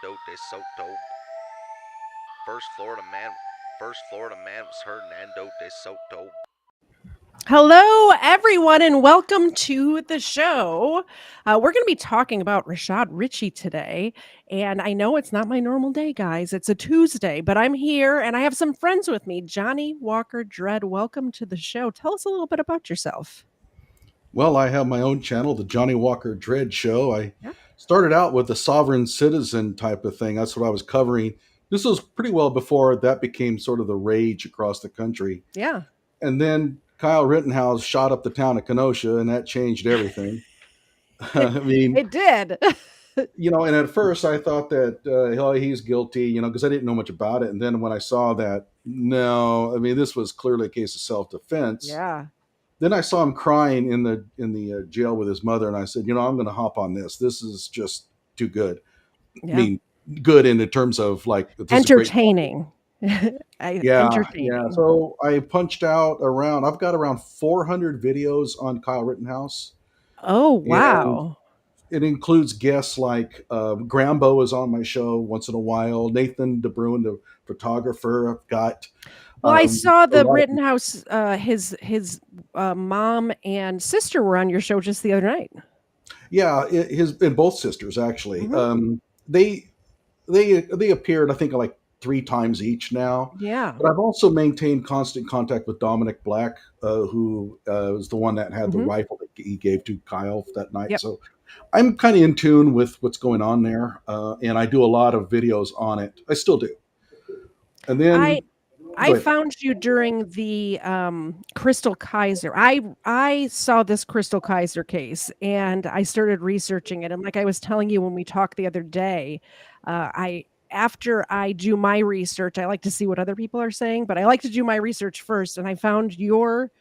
Hernando de Soto. First Florida man was Hernando de Soto. Hello, everyone, and welcome to the show. We're going to be talking about Rashad Richey today. And I know it's not my normal day, guys. It's a Tuesday, but I'm here and I have some friends with me. Johnny Walker Dread, welcome to the show. Tell us a little bit about yourself. Well, I have my own channel, the Johnny Walker Dread Show. I Yeah. started out with the sovereign citizen type of thing. That's what I was covering. This was pretty well before that became sort of the rage across the country. Yeah. And then Kyle Rittenhouse shot up the town of Kenosha, and that changed everything. It, I mean, it did. and at first I thought that he's guilty, because I didn't know much about it. And then when I saw that, no, I mean, this was clearly a case of self-defense. Yeah. Then I saw him crying in the jail with his mother, and I said, I'm going to hop on this. This is just too good. I Yeah. mean, good in the terms of like this is a great. Entertaining. Yeah, yeah. Entertaining. So I punched out around. I've got around 400 videos on Kyle Rittenhouse, Oh, and wow. it includes guests like Grambo is on my show once in a while. Nathan DeBruin, the photographer. I've got Well, I saw a the lot of Rittenhouse, his mom and sister were on your show just the other night. yeah, his and both sisters actually. Mhm. They they appeared, I think, like 3 times each now. Yeah. But I've also maintained constant contact with Dominic Black, who was the one that had the Mhm. rifle that he gave to Kyle that night. Yep. So I'm kind of in tune with what's going on there, and I do a lot of videos on it. I still do. And I then I go ahead. found you during the Crystal Kaiser. I saw this Crystal Kaiser case and I started researching it. And like I was telling you when we talked the other day, I after I do my research, I like to see what other people are saying, but I like to do my research first. And I found your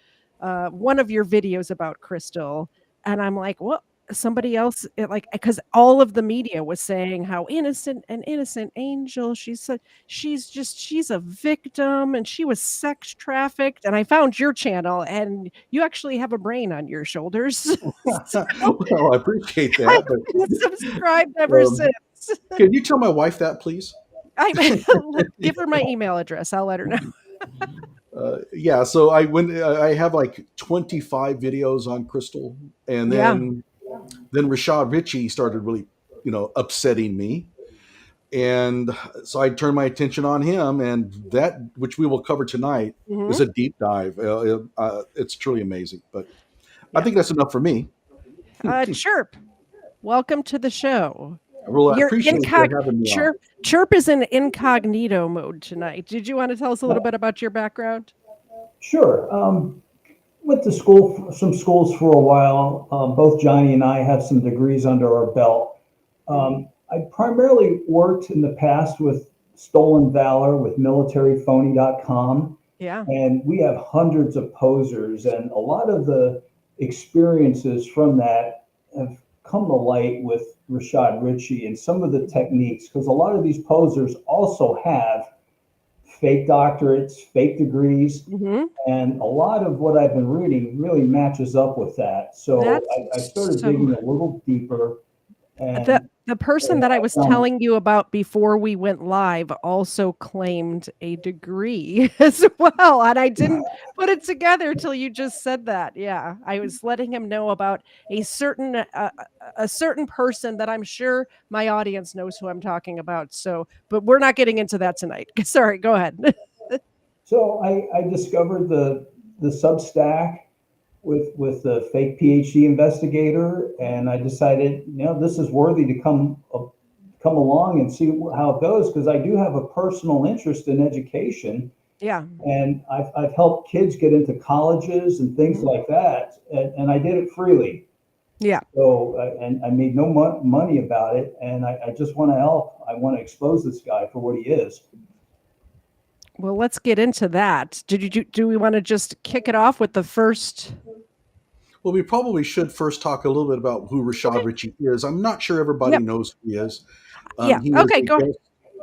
one of your videos about Crystal, and I'm like, well, somebody else like because all of the media was saying how innocent, an innocent angel. She's a victim and she was sex trafficked. And I found your channel and you actually have a brain on your shoulders. So Well, I appreciate I've that, but been subscribed ever um, since. can you tell my wife that, please? Let's give her my email address. I'll let her know. Yeah, so I have like 25 videos on Crystal, and Yeah. then Rashad Richey started really, upsetting me. And so I turned my attention on him, and that, which we will cover tonight, is Hmm. a deep dive. It's truly amazing. But I Yeah. think that's enough for me. Chirp. Welcome to the show. Well, I You're appreciate you having me on. Chirp is in incognito mode tonight. Did you want to tell us a little bit about your background? Sure. Went to school, some schools for a while. Both Johnny and I have some degrees under our belt. I primarily worked in the past with Stolen Valor with militaryphony.com, Yeah. and we have hundreds of posers, and a lot of the experiences from that have come to light with Rashad Richey and some of the techniques, because a lot of these posers also have fake doctorates, fake degrees, Hmm. and a lot of what I've been reading really matches up with that. So That's I started so digging a little deeper, the and the person that I was found, telling you about before we went live also claimed a degree as well, and I didn't put it together till you just said that. Yeah, I was letting him know about a certain person that I'm sure my audience knows who I'm talking about. So, but we're not getting into that tonight. Sorry, go ahead. so I discovered the Substack with the fake PhD investigator, and I decided, this is worthy to come along and see how it goes, because I do have a personal interest in education, Yeah. and I've helped kids get into colleges and things Mhm. like that, and I did it freely. Yeah. So, and I made no money about it, and I just want to help. I want to expose this guy for what he is. Well, let's get into that. Do we want to just kick it off with the first? Well, we probably should first talk a little bit about who Rashad Okay. Richey is. I'm not sure everybody Yep. knows who he is. Yeah. He is Okay. a Go. guest.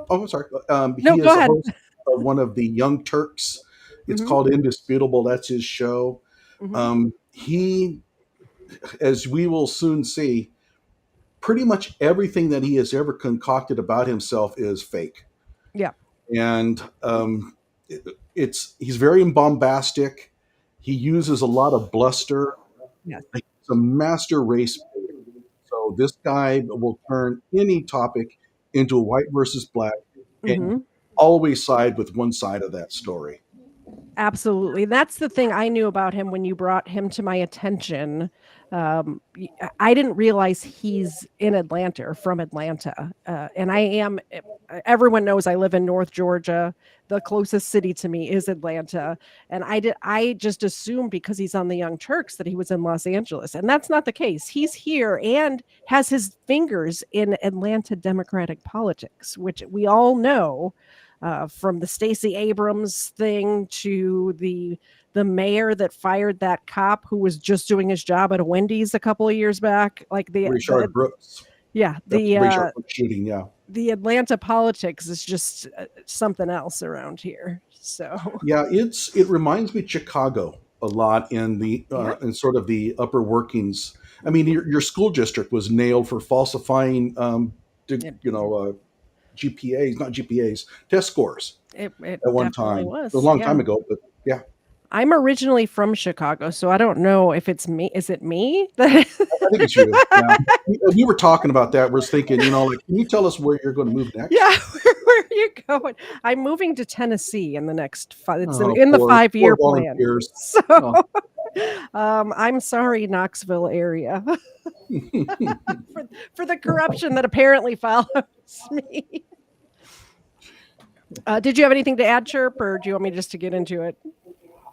Oh, I'm sorry. No, He go is the ahead. host of one of the Young Turks. It's Hmm. called Indisputable. That's his show. Hmm. He, as we will soon see, pretty much everything that he has ever concocted about himself is fake. Yeah. And he's very bombastic. He uses a lot of bluster. Yes. He's a master race baiter. So this guy will turn any topic into a white versus black, and Hmm. always side with one side of that story. Absolutely. That's the thing I knew about him when you brought him to my attention. I didn't realize he's in Atlanta or from Atlanta. And I am, everyone knows I live in North Georgia. The closest city to me is Atlanta. And I just assumed because he's on the Young Turks that he was in Los Angeles. And that's not the case. He's here and has his fingers in Atlanta Democratic politics, which we all know. From the Stacey Abrams thing to the mayor that fired that cop who was just doing his job at a Wendy's a couple of years back, like Rashad Brooks. yeah, That's the Rashad Brooks shooting. Yeah. the Atlanta politics is just something else around here. So Yeah, it reminds me of Chicago a lot in the yeah, in sort of the upper workings. I mean, your school district was nailed for falsifying, it, GPAs, not GPAs, test scores it at one definitely time. It was a was. long Yeah. time ago, but yeah, I'm originally from Chicago, so I don't know if it's me. Is it me? I think it's you. Yeah, we were talking about that. We're thinking, like, can you tell us where you're going to move next? Yeah, where are you going? I'm moving to Tennessee in the next it's Oh, in the poor 5-year plan. volunteers. So Oh. I'm sorry, Knoxville area, for the corruption that apparently follows me. Did you have anything to add, Chirp, or do you want me just to get into it?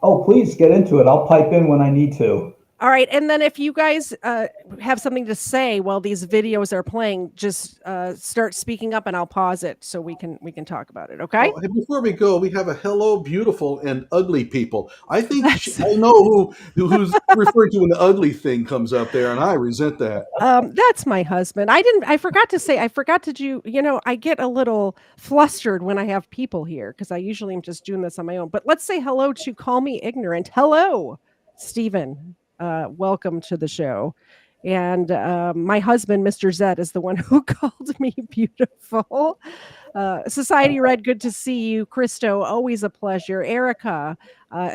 Oh, please get into it. I'll pipe in when I need to. All right, and then if you guys have something to say while these videos are playing, just start speaking up, and I'll pause it so we can talk about it. Okay? Oh, and before we go, we have a hello, beautiful and ugly people. I think That's I know who's referring to when the ugly thing comes up there, and I resent that. that's my husband. I forgot to say. I forgot to do. I get a little flustered when I have people here because I usually am just doing this on my own. But let's say hello to Call Me Ignorant. Hello, Stephen. Welcome to the show. And my husband, Mr. Zed, is the one who called me beautiful. Society Red, good to see you. Christo, always a pleasure. Erica,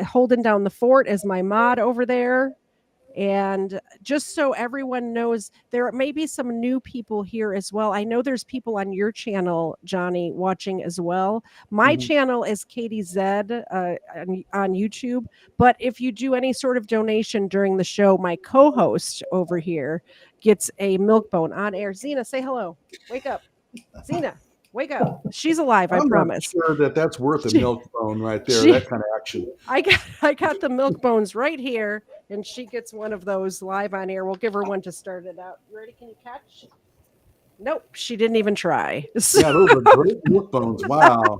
holding down the fort as my mod over there. And just so everyone knows, there may be some new people here as well. I know there's people on your channel, Johnny, watching as well. My channel is Katie Zed on YouTube. But if you do any sort of donation during the show, my co-host over here gets a milk bone on air. Zena, say hello. Wake up. Zena, wake up. She's alive, I I'm promise. not sure that's worth a She- milk bone right there. she- That kind of action. I got the milk bones right here, and she gets one of those live on air. We'll give her one to start it out. You ready? Can you catch? Nope, she didn't even try. Yeah, those are great milk bones. Wow,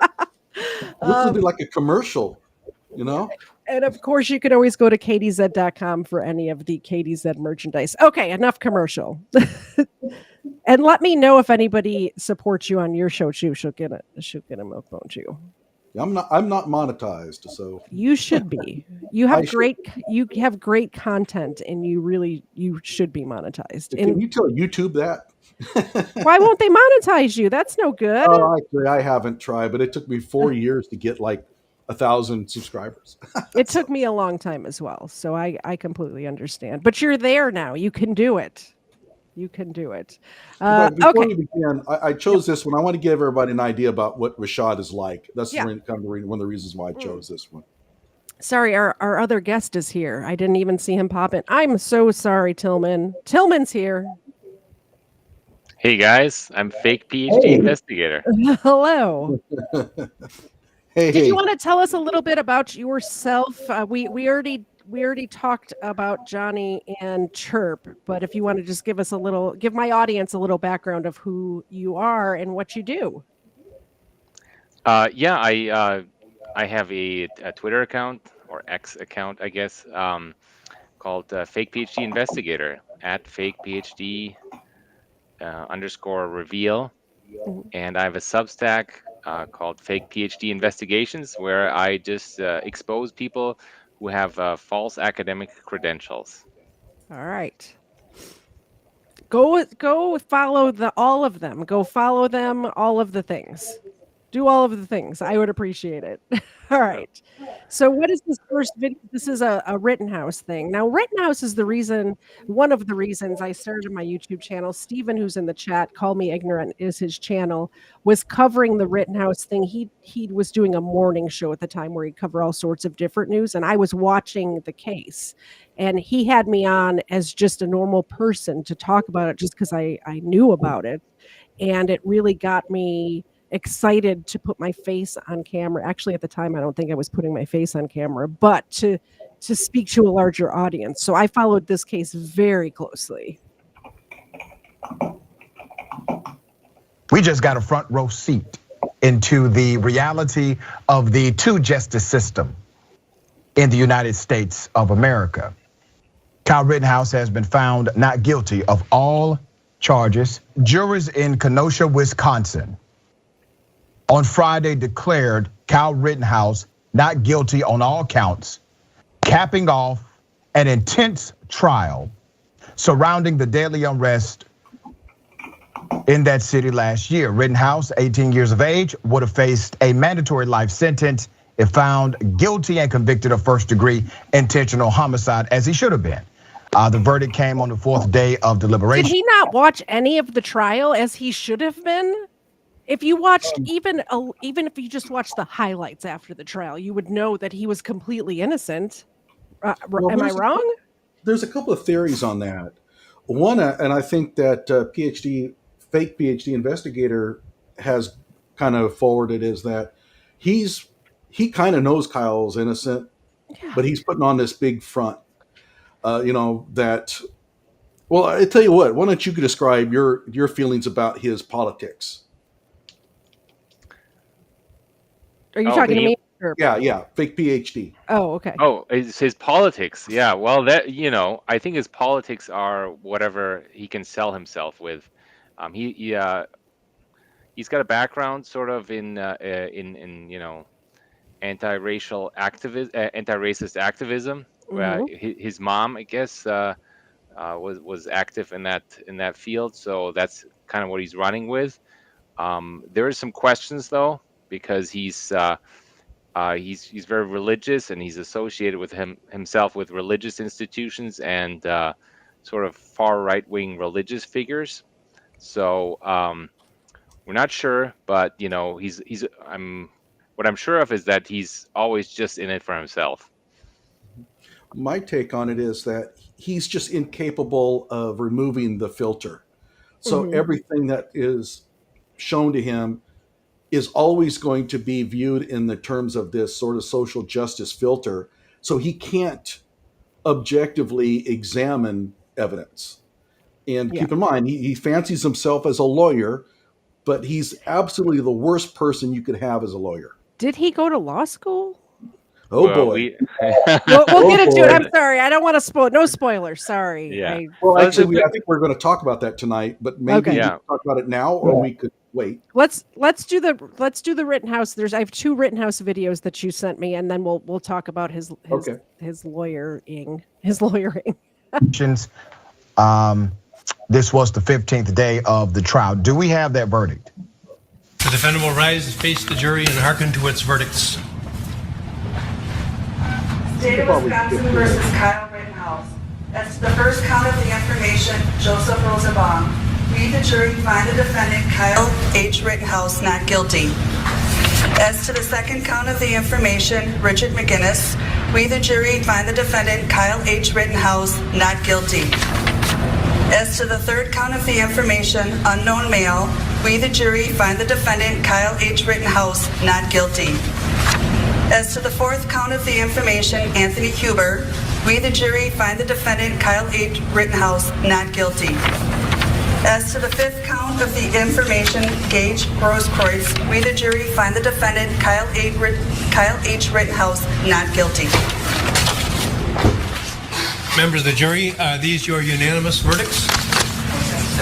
this would be like a commercial, And of course, you can always go to katiez.com for any of the KTZ merchandise. Okay, enough commercial. And let me know if anybody supports you on your show too. She'll get a milk bone too. I'm not monetized, so You should be. You have great content, and you should be monetized. can And you tell YouTube that? why won't they monetize you? That's no good. Oh, actually, I haven't tried, but it took me 4 years to get like 1,000 subscribers. It took me a long time as well, so I completely understand. But you're there now. You can do it. You can do it. But before Okay. we begin, I chose this one. I want to give everybody an idea about what Rashad is like. That's Yeah. kind of one of the reasons why I chose this one. Sorry, our other guest is here. I didn't even see him pop in. I'm so sorry, Tillman. Tillman's here. Hey guys, I'm fake PhD Hey. investigator. Hello. Hey, Did you want to tell us a little bit about yourself? We already talked about Johnny and Chirp, but if you want to just give my audience a little background of who you are and what you do. Yeah, I have a Twitter account or X account, I guess, called Fake PhD Investigator at Fake PhD _ reveal, and I have a Substack called Fake PhD Investigations, where I just expose people who have false academic credentials. All right. Go follow all of them. Go follow them, all of the things. Do all of the things. I would appreciate it. All right. So what is this first video? This is a Rittenhouse thing. Now, Rittenhouse is one of the reasons I started my YouTube channel. Steven, who's in the chat, Call Me Ignorant is his channel, was covering the Rittenhouse thing. He was doing a morning show at the time where he'd cover all sorts of different news, and I was watching the case. And he had me on as just a normal person to talk about it just because I knew about it. And it really got me excited to put my face on camera. Actually, at the time, I don't think I was putting my face on camera, but to speak to a larger audience. So I followed this case very closely. We just got a front row seat into the reality of the two-justice system in the United States of America. Kyle Rittenhouse has been found not guilty of all charges. Jurors in Kenosha, Wisconsin, on Friday declared Kyle Rittenhouse not guilty on all counts, capping off an intense trial surrounding the deadly unrest in that city last year. Rittenhouse, 18 years of age, would have faced a mandatory life sentence if found guilty and convicted of first-degree intentional homicide, as he should have been. The verdict came on the fourth day of deliberation. Did he not watch any of the trial as he should have been? If you watched even if you just watched the highlights after the trial, you would know that he was completely innocent. Am I wrong? There's a couple of theories on that. One, and I think that fake PhD investigator has kind of forwarded, is that he kind of knows Kyle's innocent, but he's putting on this big front. That. Well, I tell you what. Why don't you describe your feelings about his politics? Are you talking to me? Or? Yeah, fake PhD. Oh, okay. Oh, it's his politics. Yeah, well, that I think his politics are whatever he can sell himself with. He's got a background sort of in anti-racist activism. Mm-hmm. His mom, I guess, was active in that field, so that's kind of what he's running with. There are some questions though, because he's very religious, and he's associated with himself with religious institutions and sort of far right-wing religious figures. So we're not sure, but what I'm sure of is that he's always just in it for himself. My take on it is that he's just incapable of removing the filter. So everything that is shown to him is always going to be viewed in the terms of this sort of social justice filter. So he can't objectively examine evidence. And keep in mind, he fancies himself as a lawyer, but he's absolutely the worst person you could have as a lawyer. Did he go to law school? Oh, well, boy. We'll get into it. I'm sorry. I don't want to spoil. No spoilers. Sorry. Yeah. Actually, I think we're going to talk about that tonight, but maybe we can talk about it now, or we could wait. Let's do the Rittenhouse. I have 2 Rittenhouse videos that you sent me, and then we'll talk about his lawyering. This was the 15th day of the trial. Do we have that verdict? The defendant will rise and face the jury and hearken to its verdicts. State of Wisconsin versus Kyle Rittenhouse. As to the first count of the information, Joseph Rosenbaum. We, the jury, find the defendant Kyle H. Rittenhouse not guilty. As to the second count of the information, Richard McGinnis. We, the jury, find the defendant Kyle H. Rittenhouse not guilty. As to the third count of the information, unknown male. We, the jury, find the defendant Kyle H. Rittenhouse not guilty. As to the fourth count of the information, Anthony Huber, we, the jury, find the defendant Kyle H. Rittenhouse not guilty. As to the fifth count of the information, Gage Grosskreutz, we, the jury, find the defendant Kyle H. Rittenhouse not guilty. Members of the jury, are these your unanimous verdicts?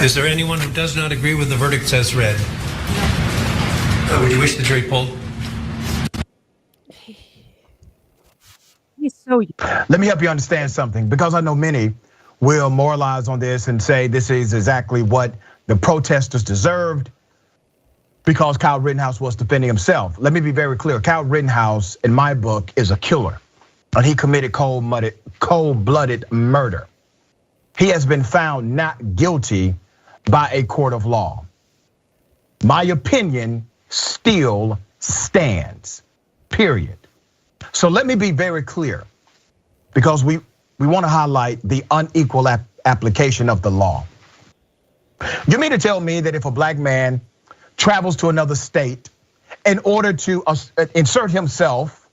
Is there anyone who does not agree with the verdicts as read? Would you wish the jury polled? He's so young. Let me help you understand something, because I know many will moralize on this and say this is exactly what the protesters deserved because Kyle Rittenhouse was defending himself. Let me be very clear. Kyle Rittenhouse, in my book, is a killer, and he committed cold-blooded murder. He has been found not guilty by a court of law. My opinion still stands, period. So let me be very clear, because we want to highlight the unequal application of the law. You mean to tell me that if a black man travels to another state in order to insert himself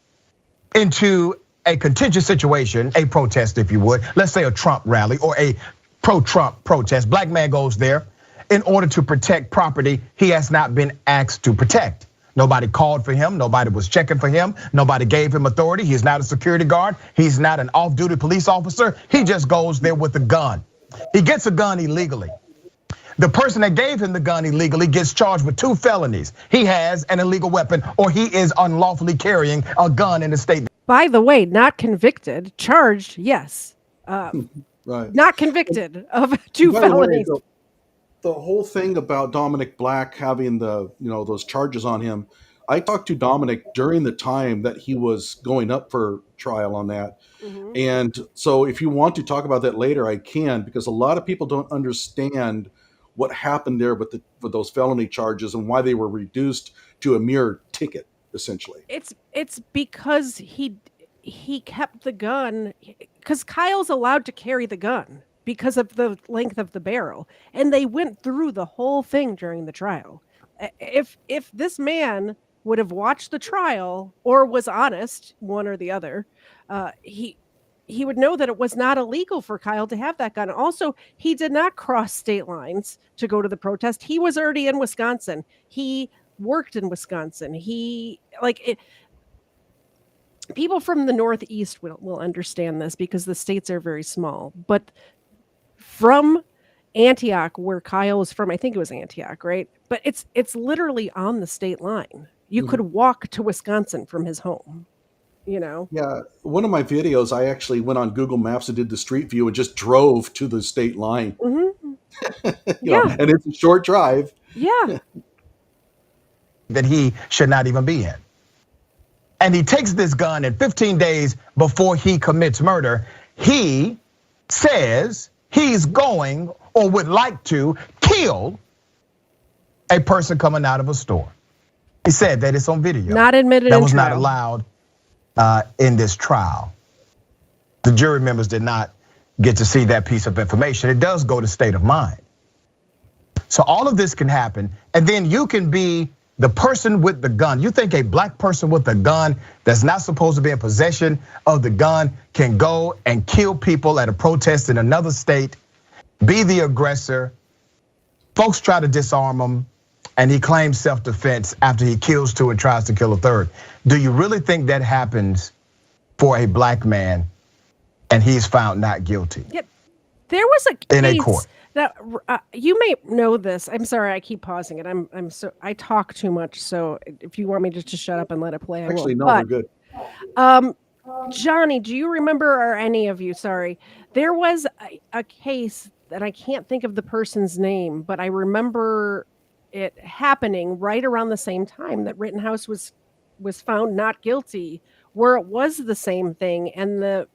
into a contentious situation, a protest, if you would, let's say a Trump rally or a pro-Trump protest, black man goes there in order to protect property he has not been asked to protect. Nobody called for him, nobody was checking for him, nobody gave him authority. He's not a security guard, he's not an off-duty police officer, he just goes there with a gun. He gets a gun illegally. The person that gave him the gun illegally gets charged with 2 felonies. He has an illegal weapon, or he is unlawfully carrying a gun in the state. By the way, not convicted, charged, yes. Right. Not convicted of 2 By the way, felonies. the whole thing about Dominic Black having those charges on him, I talked to Dominic during the time that he was going up for trial on that. Mhm. And so if you want to talk about that later, I can, because a lot of people don't understand what happened there with those felony charges and why they were reduced to a mere ticket, essentially. It's because he kept the gun, because Kyle's allowed to carry the gun because of the length of the barrel, and they went through the whole thing during the trial. If this man would have watched the trial or was honest, one or the other, he would know that it was not illegal for Kyle to have that gun. Also, he did not cross state lines to go to the protest. He was already in Wisconsin. He worked in Wisconsin. People from the Northeast will understand this because the states are very small. But from Antioch, where Kyle is from, I think it was Antioch, right? But it's literally on the state line. You could walk to Wisconsin from his home. Yeah, one of my videos, I actually went on Google Maps and did the street view and just drove to the state line. Mm-hmm. And it's a short drive. Yeah. That he should not even be in. And he takes this gun, and 15 days before he commits murder, he says he's going or would like to kill a person coming out of a store. He said that, it's on video. Not admitted that in was trial. not allowed in this trial. The jury members did not get to see that piece of information. It does go to state of mind. So all of this can happen, and then you can be the person with the gun. You think a black person with a gun that's not supposed to be in possession of the gun can go and kill people at a protest in another state, be the aggressor? Folks try to disarm him, and he claims self-defense after he kills 2 and tries to kill a 3rd. Do you really think that happens for a black man and he's found not guilty? Yep. There was a case in a court that you may know this. I'm sorry, I keep pausing it. I talk too much. So if you want me just to shut up and let it play, I will. Actually, no, we're good. Johnny, do you remember, or any of you? Sorry, there was a case that I can't think of the person's name, but I remember it happening right around the same time that Rittenhouse was found not guilty, where it was the same thing, and the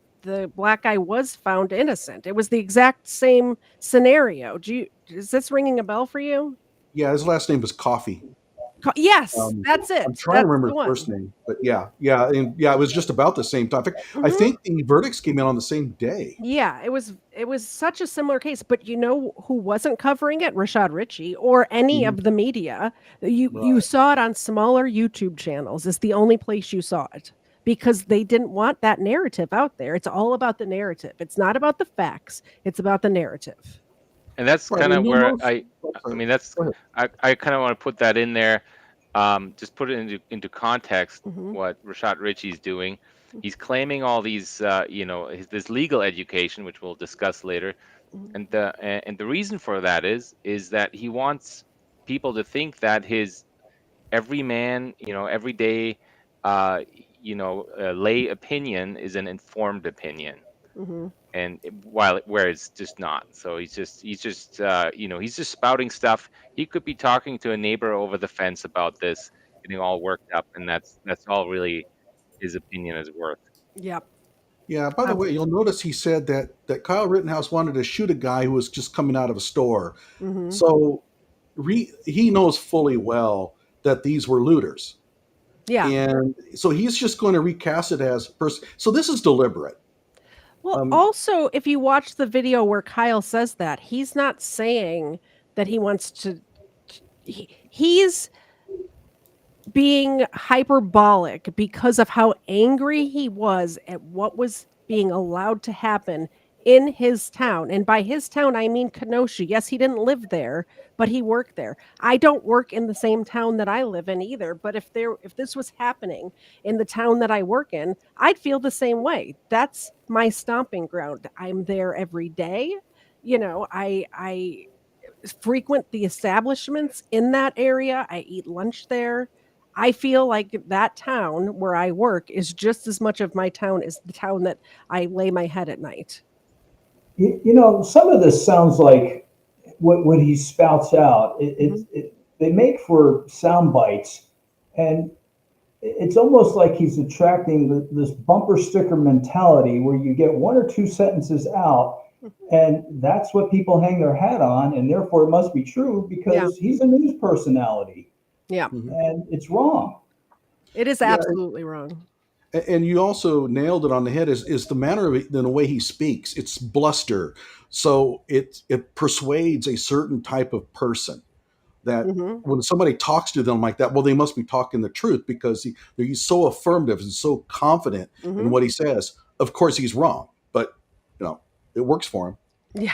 black guy was found innocent. It was the exact same scenario. Is this ringing a bell for you? Yeah, his last name was Coffee. Yes, that's it. I'm trying to remember his first name, but yeah, it was just about the same topic. I think the verdicts came in on the same day. Yeah, it was such a similar case, but you know who wasn't covering it? Rashad Richey or any of the media. You saw it on smaller YouTube channels. It's the only place you saw it, because they didn't want that narrative out there. It's all about the narrative. It's not about the facts. It's about the narrative. And that's kind of where I kind of want to put that in there. Just put it into context, what Rashad Richey's doing. He's claiming all these, this legal education, which we'll discuss later. And the reason for that is that he wants people to think that his everyday, lay opinion is an informed opinion. and where it's just not. So he's just he's just spouting stuff. He could be talking to a neighbor over the fence about this, getting all worked up, and that's all really his opinion is worth. Yep. Yeah. By the way, you'll notice he said that Kyle Rittenhouse wanted to shoot a guy who was just coming out of a store. Mm-hmm. So he knows fully well that these were looters, Yeah. and so he's just going to recast it as person. So this is deliberate. Well, also, if you watch the video where Kyle says that, he's not saying that he wants to. He's being hyperbolic because of how angry he was at what was being allowed to happen in his town. And by his town, I mean Kenosha. Yes, he didn't live there, but he worked there. I don't work in the same town that I live in either, but if this was happening in the town that I work in, I'd feel the same way. That's my stomping ground. I'm there every day. I frequent the establishments in that area. I eat lunch there. I feel like that town where I work is just as much of my town as the town that I lay my head at night. Some of this sounds like what he spouts out. They make for sound bites, and it's almost like he's attracting this bumper sticker mentality where you get one or two sentences out, and that's what people hang their hat on, and therefore it must be true because he's a news personality. Yeah. And it's wrong. It is absolutely wrong. And you also nailed it on the head is the manner of the way he speaks. It's bluster. So it persuades a certain type of person that when somebody talks to them like that, well, they must be talking the truth because he's so affirmative and so confident in what he says. Of course, he's wrong, but it works for him. Yeah.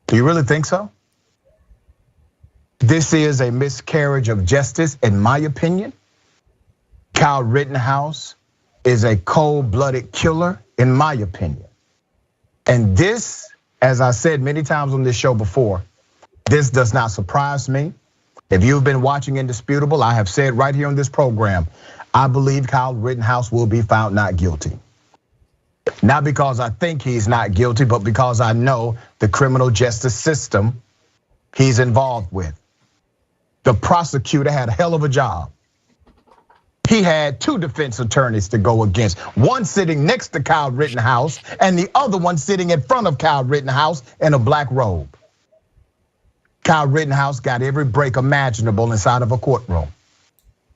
Do you really think so? This is a miscarriage of justice, in my opinion. Kyle Rittenhouse is a cold-blooded killer, in my opinion. And this, as I said many times on this show before, this does not surprise me. If you've been watching Indisputable, I have said right here on this program, I believe Kyle Rittenhouse will be found not guilty. Not because I think he's not guilty, but because I know the criminal justice system he's involved with. The prosecutor had a hell of a job. He had two defense attorneys to go against, one sitting next to Kyle Rittenhouse and the other one sitting in front of Kyle Rittenhouse in a black robe. Kyle Rittenhouse got every break imaginable inside of a courtroom.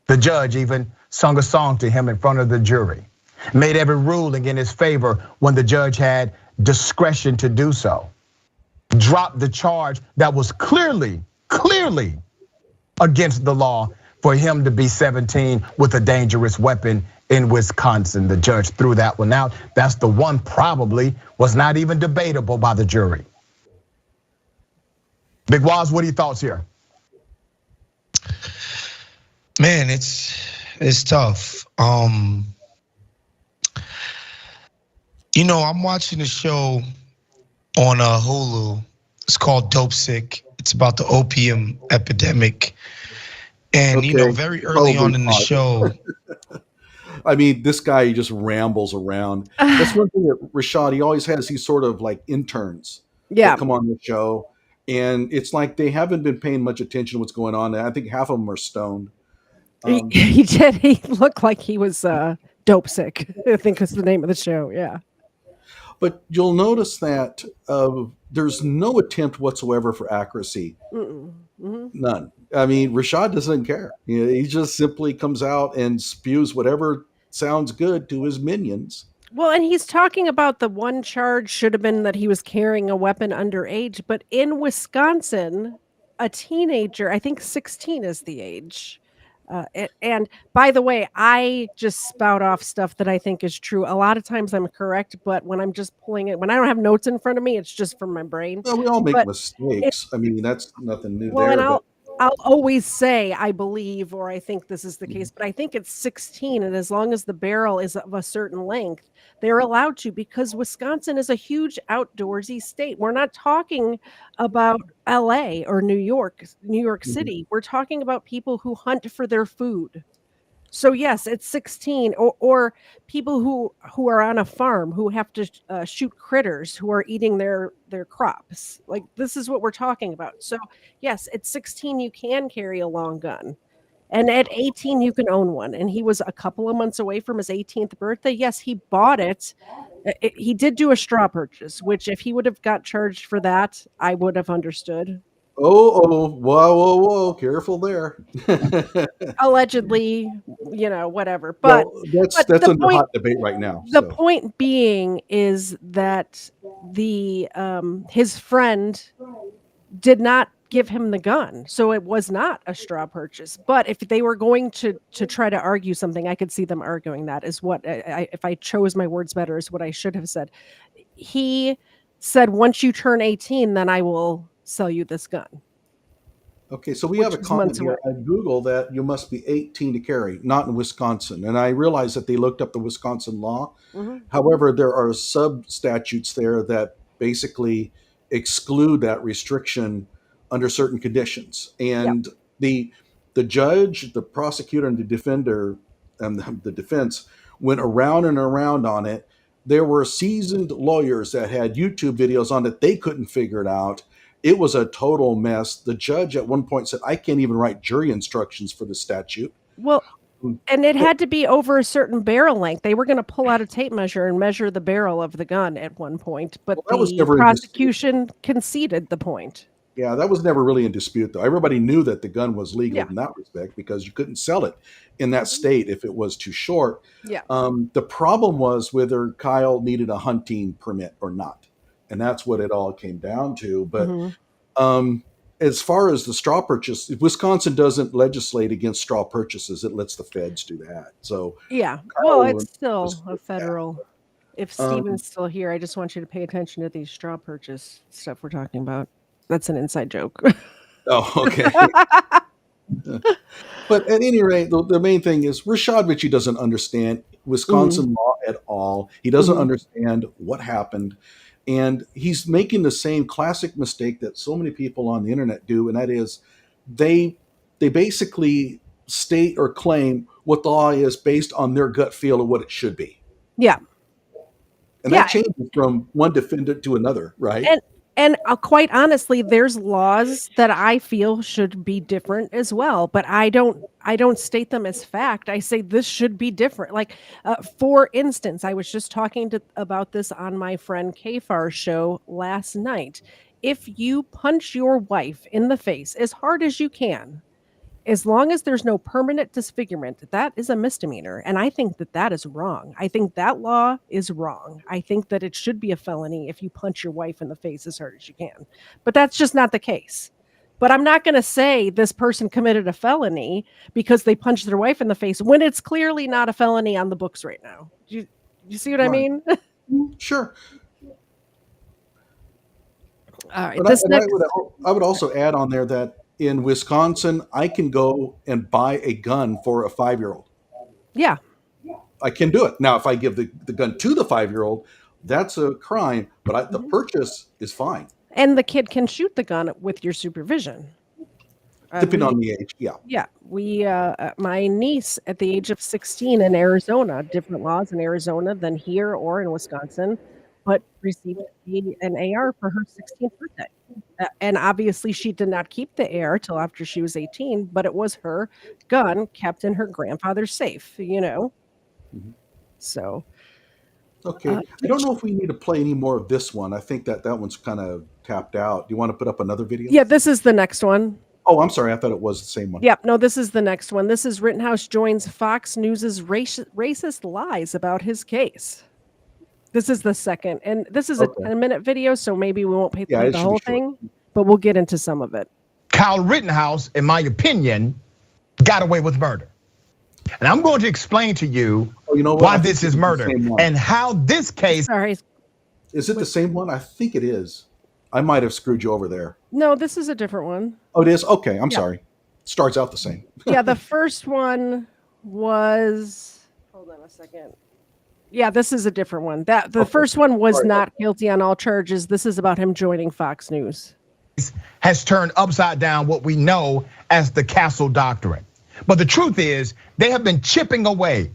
The judge even sung a song to him in front of the jury, made every ruling in his favor when the judge had discretion to do so, dropped the charge that was clearly against the law for him to be 17 with a dangerous weapon in Wisconsin. The judge threw that one out. That's the one probably was not even debatable by the jury. Big Waz, what are your thoughts here? Man, it's tough. I'm watching a show on Hulu. It's called Dope Sick. It's about the opium epidemic. And, very early on in the show. I mean, this guy just rambles around. That's one thing that Rashad, he always has these sort of like interns that come on the show. And it's like they haven't been paying much attention to what's going on. I think half of them are stoned. He did. He looked like he was dope sick, I think was the name of the show. Yeah. But you'll notice that there's no attempt whatsoever for accuracy. None. I mean, Rashad doesn't care. He just simply comes out and spews whatever sounds good to his minions. Well, and he's talking about the one charge should have been that he was carrying a weapon underage. But in Wisconsin, a teenager, I think 16 is the age. And by the way, I just spout off stuff that I think is true. A lot of times I'm correct, but when I'm just pulling it, when I don't have notes in front of me, it's just from my brain. Well, we all make mistakes. I mean, that's nothing new there. And I'll always say I believe or I think this is the case, but I think it's 16. And as long as the barrel is of a certain length, they're allowed to, because Wisconsin is a huge outdoorsy state. We're not talking about LA or New York City. We're talking about people who hunt for their food. So yes, it's 16, or people who are on a farm who have to shoot critters who are eating their crops. Like this is what we're talking about. So yes, at 16 you can carry a long gun. And at 18 you can own one. And he was a couple of months away from his 18th birthday. Yes, he bought it. He did do a straw purchase, which if he would have got charged for that, I would have understood. Oh, whoa, careful there. Allegedly, whatever. But Well, that's the under point hot debate right now. the So point being is that the his friend did not give him the gun, so it was not a straw purchase. But if they were going to try to argue something, I could see them arguing that is what if I chose my words better, is what I should have said. He said, once you turn 18, then I will sell you this gun. okay, so we Which have a was comment months here. away. I Google that you must be 18 to carry, not in Wisconsin. And I realized that they looked up the Wisconsin law. Mhm. However, there are sub statutes there that basically exclude that restriction under certain conditions. Yep. And the judge, the prosecutor, and the defender and the defense went around and around on it. There were seasoned lawyers that had YouTube videos on it. They couldn't figure it out. It was a total mess. The judge at one point said, I can't even write jury instructions for the statute. Well, and it had to be over a certain barrel length. They were going to pull out a tape measure and measure the barrel of the gun at one point, but Well, that was the never in dispute. prosecution conceded the point. Yeah, that was never really in dispute, though. Everybody knew that the gun was legal Yeah. in that respect because you couldn't sell it in that state if it was too short. Yeah. The problem was whether Kyle needed a hunting permit or not. And that's what it all came down to. But Mhm. As far as the straw purchase, Wisconsin doesn't legislate against straw purchases. It lets the feds do that. So Yeah. Kyle Well, it's was still good a with that. federal. If Um, Steven's still here, I just want you to pay attention to these straw purchase stuff we're talking about. That's an inside joke. Oh, okay. But at any rate, the main thing is Rashad Richey doesn't understand Wisconsin law at all. He doesn't Mhm. understand what happened. And he's making the same classic mistake that so many people on the internet do, and that is they basically state or claim what the law is based on their gut feel of what it should be. Yeah. And Yeah. that changes from one defendant to another, right? And quite honestly, there's laws that I feel should be different as well, but I don't state them as fact. I say this should be different. Like, for instance, I was just talking about this on my friend Kafar's show last night. If you punch your wife in the face as hard as you can, as long as there's no permanent disfigurement, that is a misdemeanor. And I think that that is wrong. I think that law is wrong. I think that it should be a felony if you punch your wife in the face as hard as you can. But that's just not the case. But I'm not going to say this person committed a felony because they punched their wife in the face when it's clearly not a felony on the books right now. You see what I Right. mean? Sure. All right. But I would also add on there that in Wisconsin, I can go and buy a gun for a 5-year-old. Yeah. I can do it. Now, if I give the gun to the 5-year-old, that's a crime, but the purchase is fine. And the kid can shoot the gun with your supervision. Depending on the age, yeah. Yeah, my niece at the age of 16 in Arizona, different laws in Arizona than here or in Wisconsin, but received an AR for her 16th birthday. And obviously she did not keep the AR till after she was 18, but it was her gun kept in her grandfather's safe, So. Okay. I don't know if we need to play any more of this one. I think that one's kind of tapped out. Do you want to put up another video? Yeah, this is the next one. Oh, I'm sorry. I thought it was the same one. Yep. No, this is the next one. This is Rittenhouse joins Fox News's racist lies about his case. This is the second. And this is a 10-minute video, so maybe we won't pay the whole thing, but we'll get into some of it. Kyle Rittenhouse, in my opinion, got away with murder. And I'm going to explain to you, why this is murder and how this case. Sorry. Is it the same one? I think it is. I might have screwed you over there. No, this is a different one. Oh, it is? Okay, I'm sorry. Starts out the same. Yeah, the first one was, hold on a second. Yeah, this is a different one. The first one was not guilty on all charges. This is about him joining Fox News. Has turned upside down what we know as the Castle Doctrine. But the truth is, they have been chipping away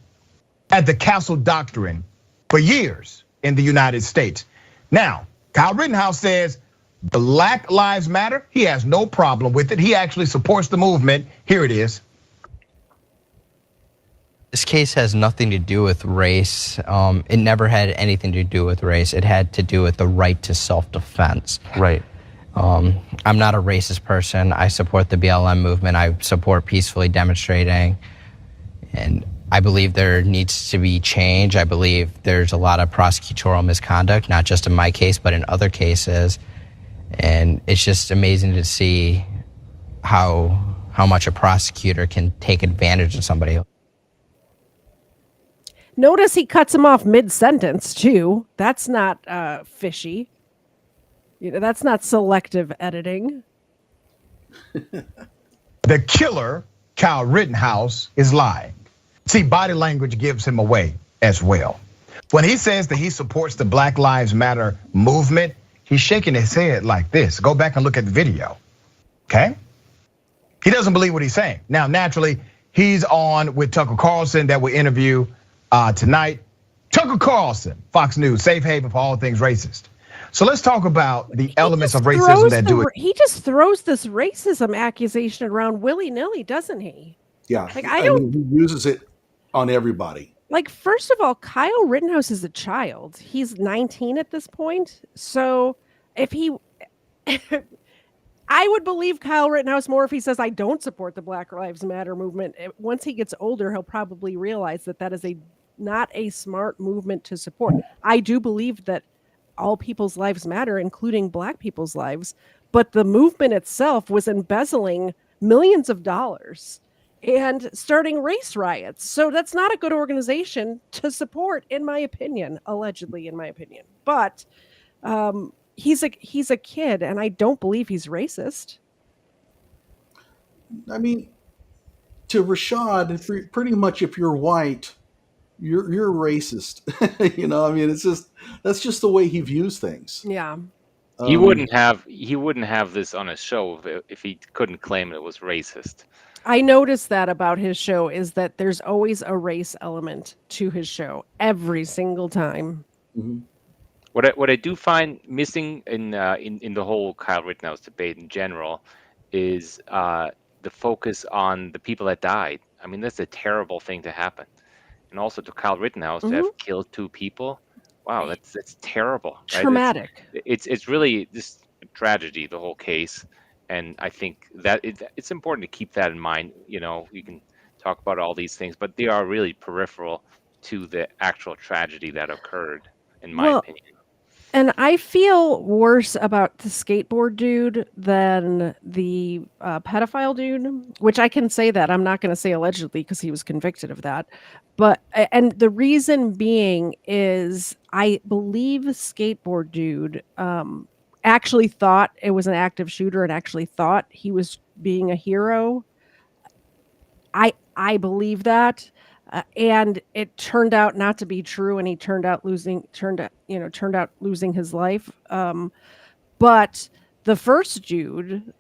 at the castle doctrine for years in the United States. Now, Kyle Rittenhouse says Black Lives Matter. He has no problem with it. He actually supports the movement. Here it is. This case has nothing to do with race. It never had anything to do with race. It had to do with the right to self-defense. Right. I'm not a racist person. I support the BLM movement. I support peacefully demonstrating. And I believe there needs to be change. I believe there's a lot of prosecutorial misconduct, not just in my case, but in other cases. And it's just amazing to see how much a prosecutor can take advantage of somebody. Notice he cuts him off mid-sentence, too. That's not fishy. That's not selective editing. The killer, Kyle Rittenhouse, is lying. See, body language gives him away as well. When he says that he supports the Black Lives Matter movement, he's shaking his head like this. Go back and look at the video, okay? He doesn't believe what he's saying. Now, naturally, he's on with Tucker Carlson that we interview tonight. Tucker Carlson, Fox News, safe haven for all things racist. So let's talk about the elements of racism that do it. He just throws this racism accusation around willy-nilly, doesn't he? Yeah, like, I mean, he uses it on everybody. Like, first of all, Kyle Rittenhouse is a child. He's 19 at this point. So if he, I would believe Kyle Rittenhouse more if he says, I don't support the Black Lives Matter movement. Once he gets older, he'll probably realize that that is not a smart movement to support. I do believe that all people's lives matter, including Black people's lives. But the movement itself was embezzling millions of dollars and starting race riots. So that's not a good organization to support, in my opinion, allegedly, in my opinion. But he's a kid, and I don't believe he's racist. I mean, to Rashad, pretty much if you're white, you're racist. I mean, that's just the way he views things. Yeah. He wouldn't have this on his show if he couldn't claim it was racist. I noticed that about his show is that there's always a race element to his show every single time. Mm-hmm. What I do find missing in the whole Kyle Rittenhouse debate in general is the focus on the people that died. I mean, that's a terrible thing to happen. And also to Kyle Rittenhouse to have killed 2 people. Wow, that's terrible. Right? Traumatic. It's really this tragedy, the whole case. And I think that it's important to keep that in mind. You can talk about all these things, but they are really peripheral to the actual tragedy that occurred, in my opinion. And I feel worse about the skateboard dude than the pedophile dude, which I can say that. I'm not going to say allegedly because he was convicted of that. And the reason being is I believe the skateboard dude actually thought it was an active shooter and actually thought he was being a hero. I believe that. And it turned out not to be true, and he turned out losing his life. But the first dude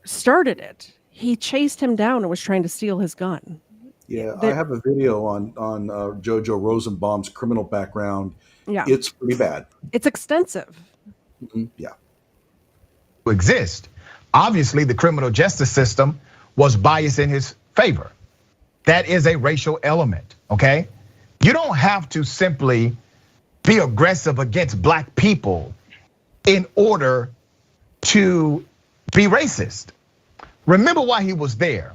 started it. He chased him down and was trying to steal his gun. Yeah, I have a video on Jojo Rosenbaum's criminal background. Yeah, it's pretty bad. It's extensive. Mm-hmm. Yeah, exist. Obviously, the criminal justice system was biased in his favor. That is a racial element, okay? You don't have to simply be aggressive against Black people in order to be racist. Remember why he was there.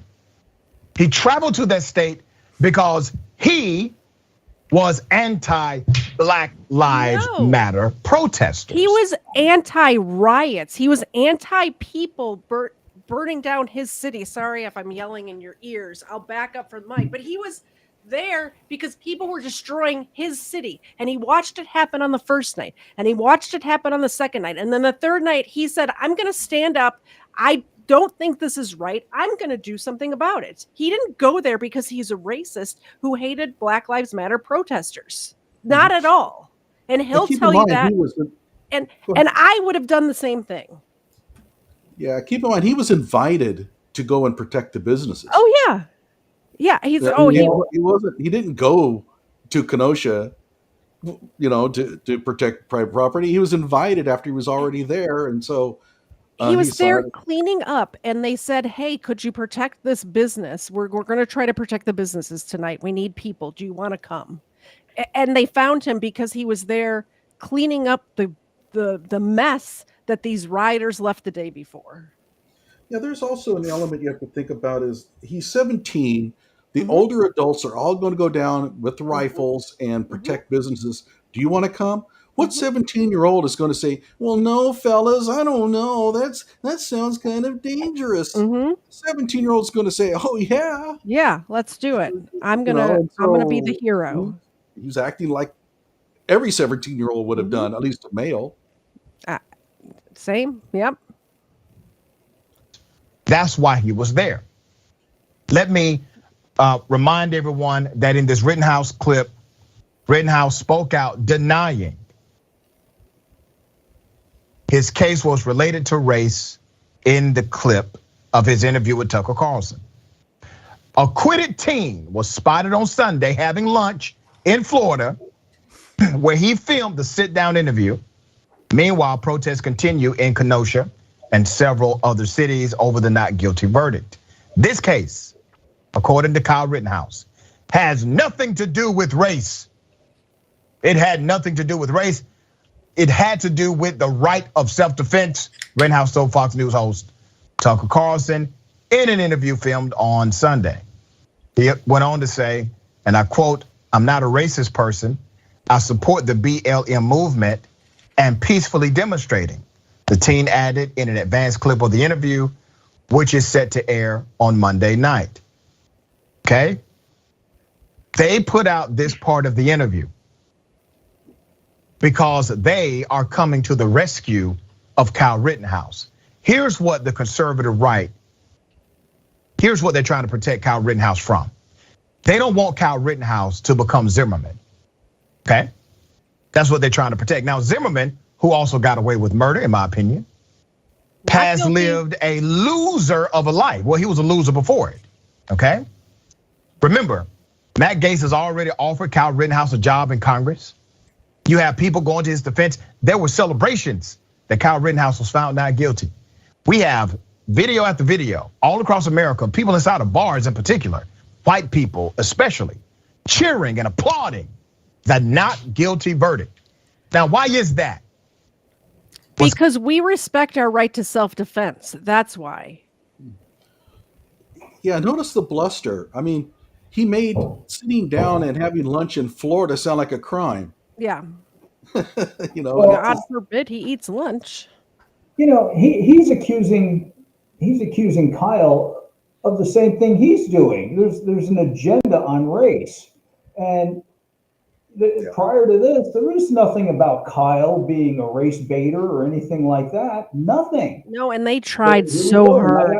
He traveled to that state because he was anti-Black Lives Matter protesters. He was anti-riots. He was anti-people burning down his city. Sorry if I'm yelling in your ears. I'll back up from the mic. But he was there because people were destroying his city. And he watched it happen on the first night. And he watched it happen on the second night. And then the third night, he said, I'm going to stand up. I don't think this is right. I'm going to do something about it. He didn't go there because he's a racist who hated Black Lives Matter protesters. Not at all. And he'll tell you that. And I would have done the same thing. Yeah, keep in mind, he was invited to go and protect the businesses. Oh, Yeah, he's I mean, he wasn't. He didn't go to Kenosha, to protect private property. He was invited after he was already there, and so he he was there saw it. cleaning up, and they said, "Hey, could you protect this business? We're going to try to protect the businesses tonight. We need people. Do you want to come?" And they found him because he was there cleaning up the mess that these rioters left the day before. Yeah, there's also an element you have to think about is he's 17. The Mhm. older adults are all going to go down with the Mhm. rifles and Mhm. protect businesses. Do you want to come? What Mhm. 17-year-old is going to say, "Well, no, fellas, I don't know. That sounds kind of dangerous." Mhm. 17-year-old is going to say, "Oh yeah." Yeah, let's do it. I'm You know, gonna and I'm gonna be the so hero. he's acting like every 17-year-old would have Mhm. done, at least a male. Same. Yep. That's why he was there. Let me remind everyone that in this Rittenhouse clip, Rittenhouse spoke out denying his case was related to race in the clip of his interview with Tucker Carlson. A acquitted teen was spotted on Sunday having lunch in Florida where he filmed the sit-down interview. Meanwhile, protests continue in Kenosha and several other cities over the not guilty verdict. This case, according to Kyle Rittenhouse, has nothing to do with race. It had nothing to do with race. It had to do with the right of self-defense, Rittenhouse told Fox News host Tucker Carlson in an interview filmed on Sunday. He went on to say, and I quote, "I'm not a racist person. I support the BLM movement and peacefully demonstrating." The teen added in an advanced clip of the interview, which is set to air on Monday night. Okay? They put out this part of the interview because they are coming to the rescue of Kyle Rittenhouse. Here's what the conservative right, here's what they're trying to protect Kyle Rittenhouse from. They don't want Kyle Rittenhouse to become Zimmerman, okay? That's what they're trying to protect. Now, Zimmerman, who also got away with murder, in my opinion, has lived a loser of a life. Well, he was a loser before it, okay? Remember, Matt Gaetz has already offered Kyle Rittenhouse a job in Congress. You have people going to his defense. There were celebrations that Kyle Rittenhouse was found not guilty. We have video after video all across America, people inside of bars in particular, white people especially, cheering and applauding the not guilty verdict. Now, why is that? Because we respect our right to self-defense. That's why. Yeah, notice the bluster. I mean, he made sitting down and having lunch in Florida sound like a crime. Yeah. Well, God forbid he eats lunch. He's accusing Kyle of the same thing he's doing. There's an agenda on race, and prior to this, there was nothing about Kyle being a race baiter or anything like that. Nothing. No, and they tried so hard.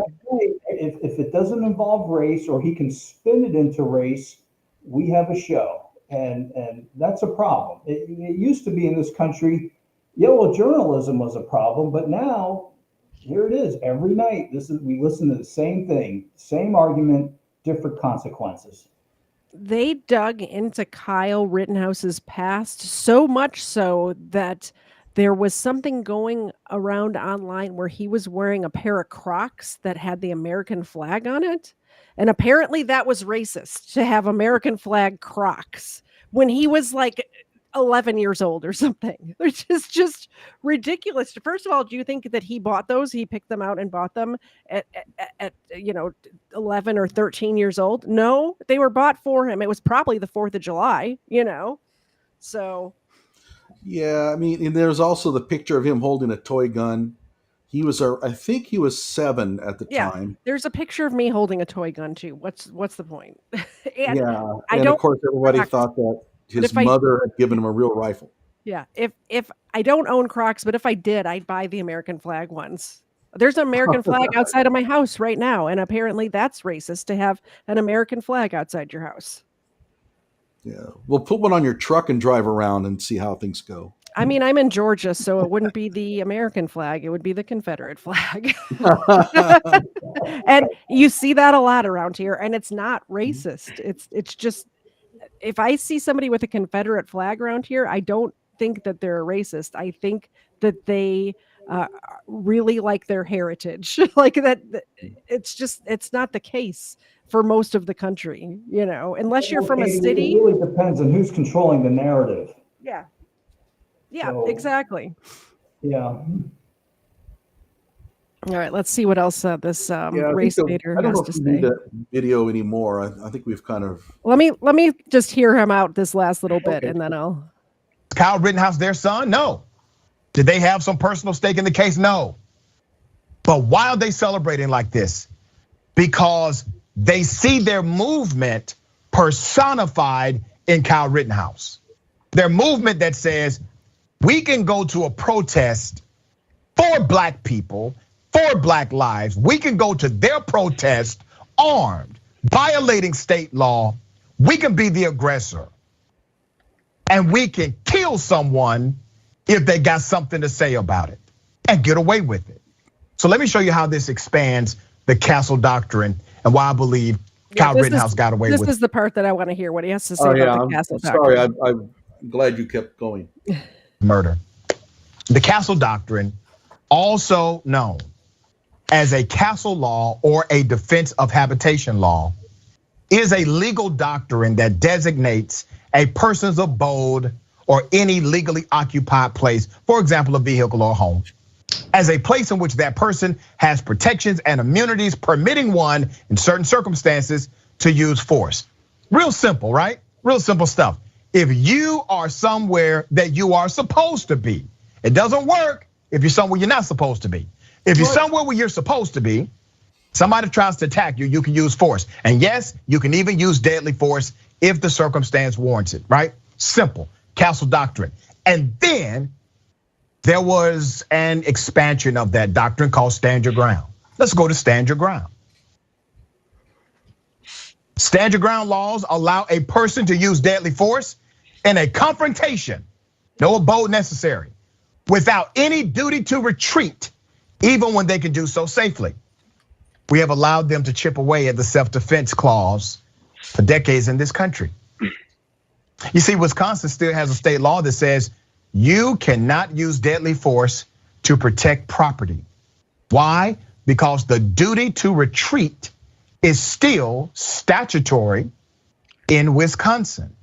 If it doesn't involve race or he can spin it into race, we have a show, and that's a problem. It used to be in this country, journalism was a problem, but now here it is every night. We listen to the same thing, same argument, different consequences. They dug into Kyle Rittenhouse's past so much so that there was something going around online where he was wearing a pair of Crocs that had the American flag on it. And apparently that was racist to have American flag Crocs when he was like 11 years old or something. Which is just ridiculous. First of all, do you think that he bought those? He picked them out and bought them at 11 or 13 years old? No, they were bought for him. It was probably the 4th of July, So yeah, I mean, and there's also the picture of him holding a toy gun. I think he was 7 at the time. There's a picture of me holding a toy gun too. What's the point? And of course, everybody thought that his mother had given him a real rifle. Yeah, if I don't own Crocs, but if I did, I'd buy the American flag ones. There's an American flag outside of my house right now, and apparently that's racist to have an American flag outside your house. Yeah, we'll put one on your truck and drive around and see how things go. I mean, I'm in Georgia, so it wouldn't be the American flag, it would be the Confederate flag. And you see that a lot around here, and it's not racist. It's just if I see somebody with a Confederate flag around here, I don't think that they're a racist. I think that they really like their heritage. Like it's not the case for most of the country, unless you're from a It city. really depends on who's controlling the narrative. Yeah. Yeah, So, exactly. Yeah. All right, let's see what else this race baiter I don't has know to if we need say. that video anymore. I think we've kind of. Let me just hear him out this last little bit, and then I'll. Kyle Rittenhouse their son? No. Did they have some personal stake in the case? No. But why are they celebrating like this? Because they see their movement personified in Kyle Rittenhouse. Their movement that says we can go to a protest for black people, for black lives. We can go to their protest armed, violating state law. We can be the aggressor. And we can kill someone if they got something to say about it and get away with it. So let me show you how this expands the Castle Doctrine and why I believe Kyle Rittenhouse got away with it. This is the part that I want to hear, what he has to say about the Castle Doctrine. Sorry, I'm glad you kept going. Murder. The Castle Doctrine, also known as a castle law or a defense of habitation law, is a legal doctrine that designates a person's abode or any legally occupied place, for example, a vehicle or a home, as a place in which that person has protections and immunities permitting one in certain circumstances to use force. Real simple, right? Real simple stuff. If you are somewhere that you are supposed to be, it doesn't work if you're somewhere you're not supposed to be. If you're somewhere where you're supposed to be, somebody tries to attack you, you can use force. And yes, you can even use deadly force if the circumstance warrants it, right? Simple, Castle Doctrine. And then there was an expansion of that doctrine called Stand Your Ground. Let's go to Stand Your Ground. Stand Your Ground laws allow a person to use deadly force in a confrontation, no abode necessary, without any duty to retreat, even when they can do so safely. We have allowed them to chip away at the self-defense clause for decades in this country. You see, Wisconsin still has a state law that says you cannot use deadly force to protect property. Why? Because the duty to retreat is still statutory in Wisconsin.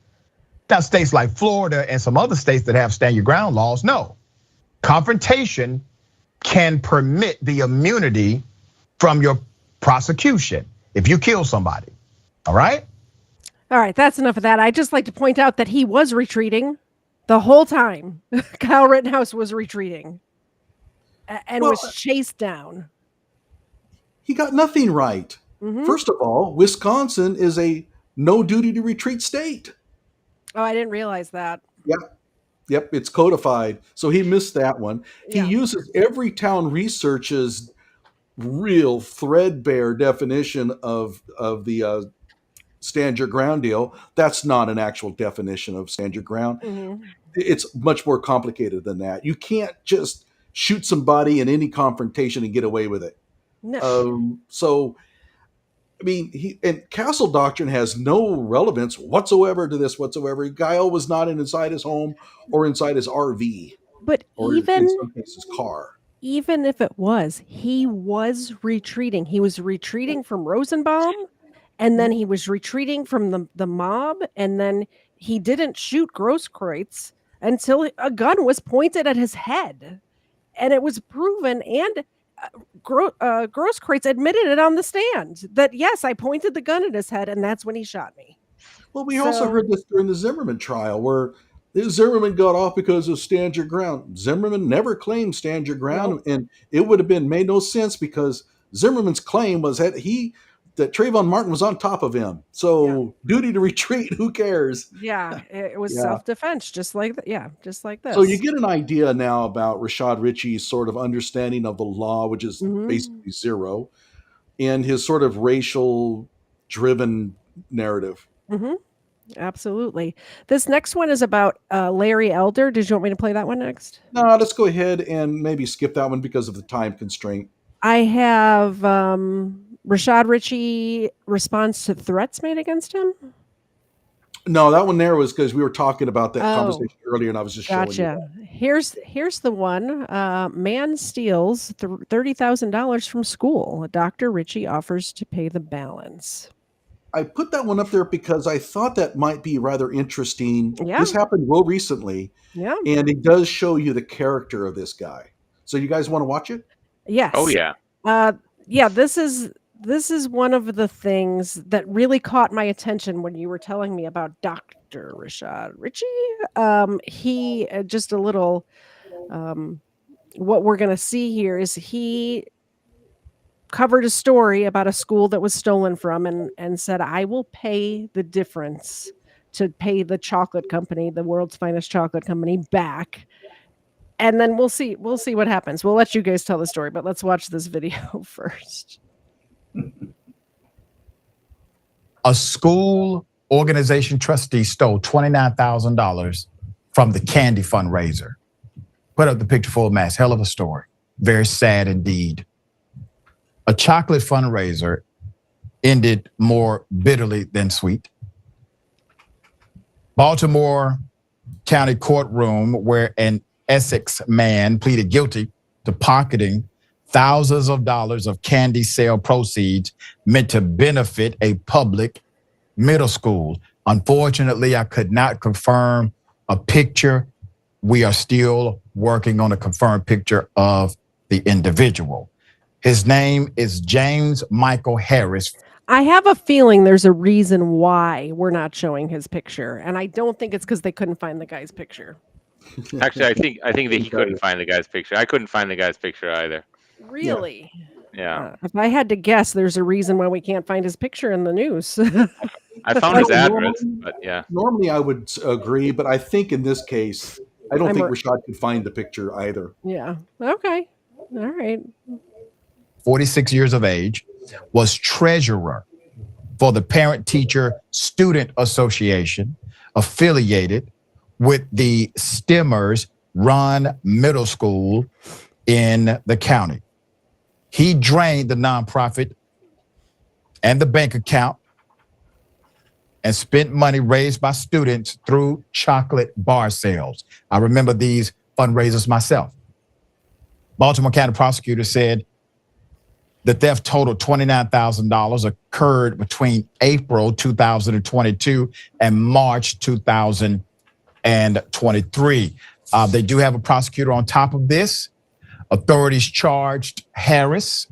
Now, states like Florida and some other states that have stand your ground laws, no. Confrontation can permit the immunity from your prosecution if you kill somebody, all right? All right, that's enough of that. I'd just like to point out that he was retreating the whole time. Kyle Rittenhouse was retreating and was chased down. He got nothing right. Mm-hmm. First of all, Wisconsin is a no duty to retreat state. Oh, I didn't realize that. Yep, it's codified. So he missed that one. Yeah. He uses every town research's real threadbare definition of the stand your ground deal. That's not an actual definition of stand your ground. Mm-hmm. It's much more complicated than that. You can't just shoot somebody in any confrontation and get away with it. No. So, I mean, and Castle Doctrine has no relevance whatsoever to this whatsoever. Kyle was not inside his home or inside his RV. But or even in some cases, car. Even if it was, he was retreating. He was retreating from Rosenbaum, and then he was retreating from the mob, and then he didn't shoot Grosskreutz until a gun was pointed at his head. And it was proven, and Grosskreutz admitted it on the stand that, yes, I pointed the gun at his head, and that's when he shot me. Well, we also heard this during the Zimmerman trial, where Zimmerman got off because of stand your ground. Zimmerman never claimed stand your ground, and it would have made no sense because Zimmerman's claim was that Trayvon Martin was on top of him. So duty to retreat, who cares? Yeah, it was self-defense, just like that. Yeah, just like this. So you get an idea now about Rashad Richey's sort of understanding of the law, which is basically zero, and his sort of racial-driven narrative. Mm-hmm. Absolutely. This next one is about Larry Elder. Did you want me to play that one next? No, let's go ahead and maybe skip that one because of the time constraint. I have Rashad Richey responds to threats made against him. No, that one there was because we were talking about that conversation earlier, and I was just showing you that. Here's the one. Man steals $30,000 from school. Dr. Richey offers to pay the balance. I put that one up there because I thought that might be rather interesting. Yeah. This happened real recently. Yeah. And it does show you the character of this guy. So you guys want to watch it? Yes. Oh yeah. Yeah, this is one of the things that really caught my attention when you were telling me about Dr. Rashad Richey. He just a little what we're going to see here is he covered a story about a school that was stolen from and said, I will pay the difference to pay the chocolate company, the world's finest chocolate company, back. And then we'll see what happens. We'll let you guys tell the story, but let's watch this video first. A school organization trustee stole $29,000 from the candy fundraiser. Put up the picture full mass. Hell of a story. Very sad indeed. A chocolate fundraiser ended more bitterly than sweet. Baltimore County courtroom where an Essex man pleaded guilty to pocketing thousands of dollars of candy sale proceeds meant to benefit a public middle school. Unfortunately, I could not confirm a picture. We are still working on a confirmed picture of the individual. His name is James Michael Harris. I have a feeling there's a reason why we're not showing his picture, and I don't think it's because they couldn't find the guy's picture. Actually, I think that he couldn't find the guy's picture. I couldn't find the guy's picture either. Really? Yeah. If I had to guess, there's a reason why we can't find his picture in the news. I found his address, but yeah. Normally I would agree, but I think in this case, I don't think Rashad could find the picture either. Yeah. Okay. All right. 46 years of age, was treasurer for the Parent Teacher Student Association affiliated with the Stemmers run middle school in the county. He drained the nonprofit and the bank account and spent money raised by students through chocolate bar sales. I remember these fundraisers myself. Baltimore County prosecutor said the theft totaled $29,000, occurred between April 2022 and March 2023. They do have a prosecutor on top of this. Authorities charged Harris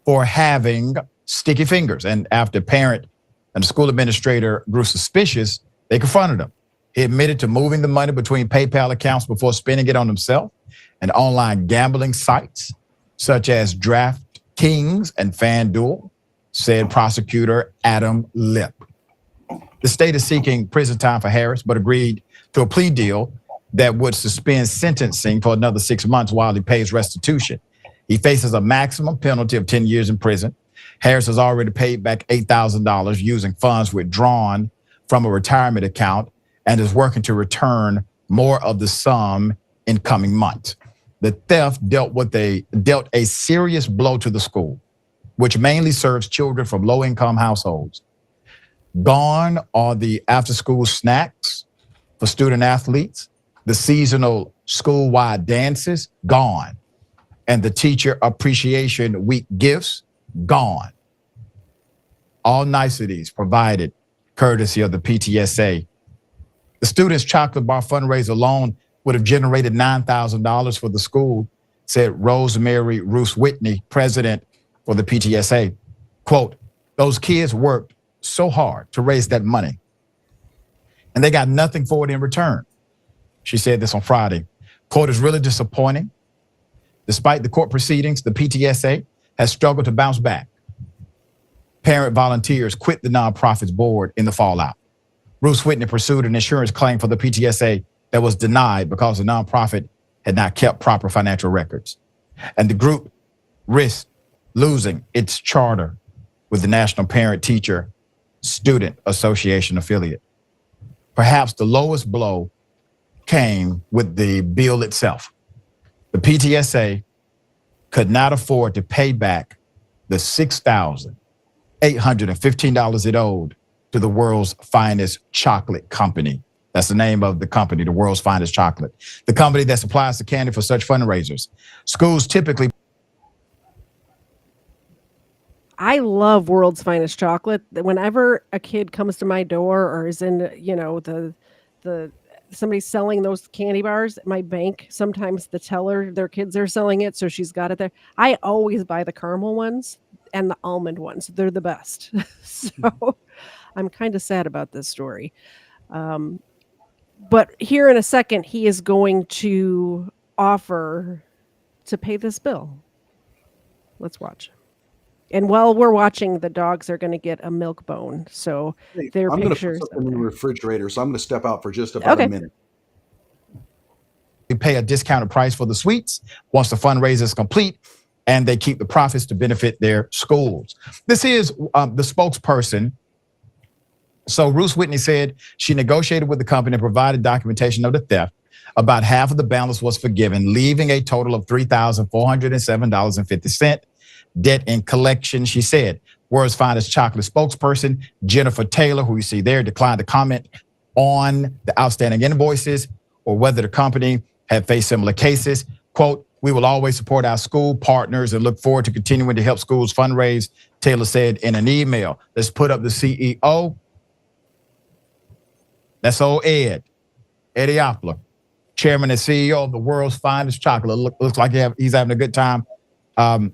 for having sticky fingers. And after parent and the school administrator grew suspicious, they confronted him. He admitted to moving the money between PayPal accounts before spending it on himself and online gambling sites such as DraftKings and FanDuel, said prosecutor Adam Lip. The state is seeking prison time for Harris, but agreed to a plea deal that would suspend sentencing for another 6 months while he pays restitution. He faces a maximum penalty of 10 years in prison. Harris has already paid back $8,000 using funds withdrawn from a retirement account and is working to return more of the sum in coming months. The theft dealt a serious blow to the school, which mainly serves children from low-income households. Gone are the after-school snacks for student athletes, the seasonal school-wide dances, gone, and the Teacher Appreciation Week gifts, gone. All niceties provided courtesy of the PTSA. The Students' Chocolate Bar fundraiser alone would have generated $9,000 for the school, said Rosemary Roos Whitney, president for the PTSA. Quote, those kids worked so hard to raise that money, and they got nothing for it in return. She said this on Friday. Quote, is really disappointing. Despite the court proceedings, the PTSA has struggled to bounce back. Parent volunteers quit the nonprofit's board in the fallout. Roos Whitney pursued an insurance claim for the PTSA that was denied because the nonprofit had not kept proper financial records. And the group risked losing its charter with the National Parent Teacher Student Association affiliate. perhaps the lowest blow came with the bill itself. The PTSA could not afford to pay back the $6,815 it owed to the world's finest chocolate company. That's the name of the company, the world's finest chocolate. The company that supplies the candy for such fundraisers. Schools typically. I love World's Finest Chocolate. Whenever a kid comes to my door or is in, the somebody selling those candy bars at my bank, sometimes the teller, their kids are selling it, so she's got it there. I always buy the caramel ones and the almond ones. They're the best. So I'm kind of sad about this story. But here in a second, he is going to offer to pay this bill. Let's watch. And while we're watching, the dogs are going to get a milk bone. So their I'm going to pictures. put something in the refrigerator, so I'm going to step out for just about a minute. We pay a discounted price for the sweets once the fundraiser is complete, and they keep the profits to benefit their schools. This is the spokesperson. So Ruth Whitney said she negotiated with the company and provided documentation of the theft. About half of the balance was forgiven, leaving a total of $3,407.50. Debt in collection, she said. World's Finest Chocolate spokesperson Jennifer Taylor, who you see there, declined to comment on the outstanding invoices or whether the company had faced similar cases. Quote, "We will always support our school partners and look forward to continuing to help schools fundraise," Taylor said in an email. Let's put up the CEO. That's old Eddie Oppler, chairman and CEO of the World's Finest Chocolate. Looks like he's having a good time on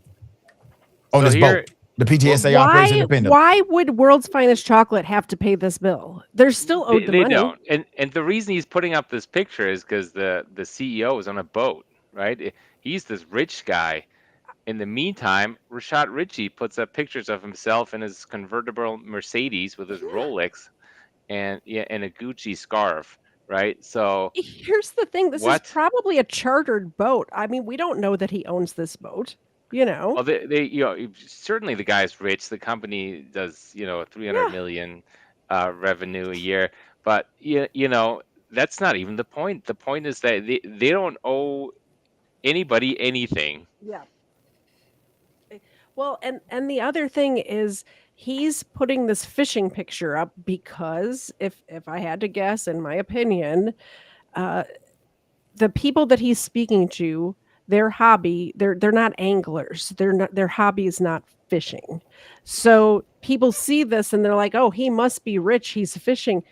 his boat. The PTSA operates independently. Why would World's Finest Chocolate have to pay this bill? They're still owed the money. They don't. And the reason he's putting up this picture is because the CEO is on a boat, right? He's this rich guy. In the meantime, Rashad Richey puts up pictures of himself in his convertible Mercedes with his Rolex and a Gucci scarf, right? So here's the thing. This is probably a chartered boat. I mean, we don't know that he owns this boat. Well, they certainly the guy's rich. The company does, 300 million revenue a year. But that's not even the point. The point is that they don't owe anybody anything. Yeah. Well, and the other thing is he's putting this fishing picture up because if I had to guess, in my opinion, the people that he's speaking to, their hobby, they're not anglers. Their hobby is not fishing. So people see this and they're like, "Oh, he must be rich. He's fishing."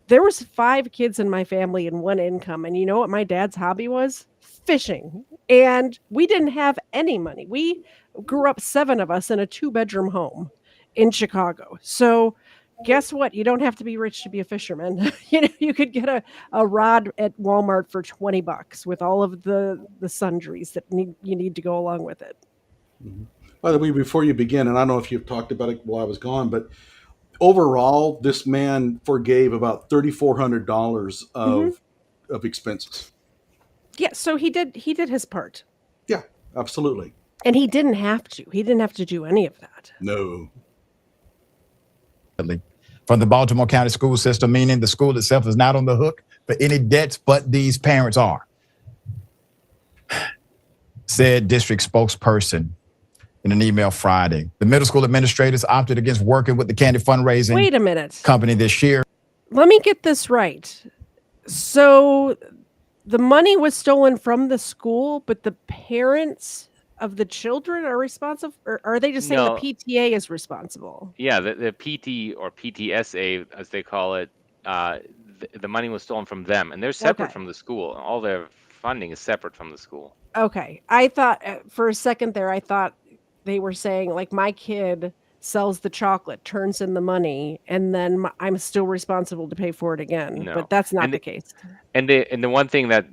There was 5 kids in my family and 1 income, and you know what my dad's hobby was? Fishing. And we didn't have any money. We grew up 7 of us in a 2-bedroom home in Chicago. So guess what? You don't have to be rich to be a fisherman. You could get a rod at Walmart for $20 with all of the sundries that you need to go along with it. Mm-hmm. By the way, before you begin, and I don't know if you've talked about it while I was gone, but overall, this man forgave about $3,400 of expenses. Yeah, so he did his part. Yeah, absolutely. And he didn't have to. He didn't have to do any of that. No. From the Baltimore County school system, meaning the school itself is not on the hook for any debts, but these parents are. Said district spokesperson in an email Friday. The middle school administrators opted against working with the candy fundraising company this year. Let me get this right. So the money was stolen from the school, but the parents of the children are responsible, or are they just saying the PTA is responsible? Yeah, the PT or PTSA, as they call it, the money was stolen from them, and they're separate from the school. All their funding is separate from the school. Okay. I thought for a second there, I thought they were saying, like, my kid sells the chocolate, turns in the money, and then I'm still responsible to pay for it again. No. But that's not the case. And the one thing that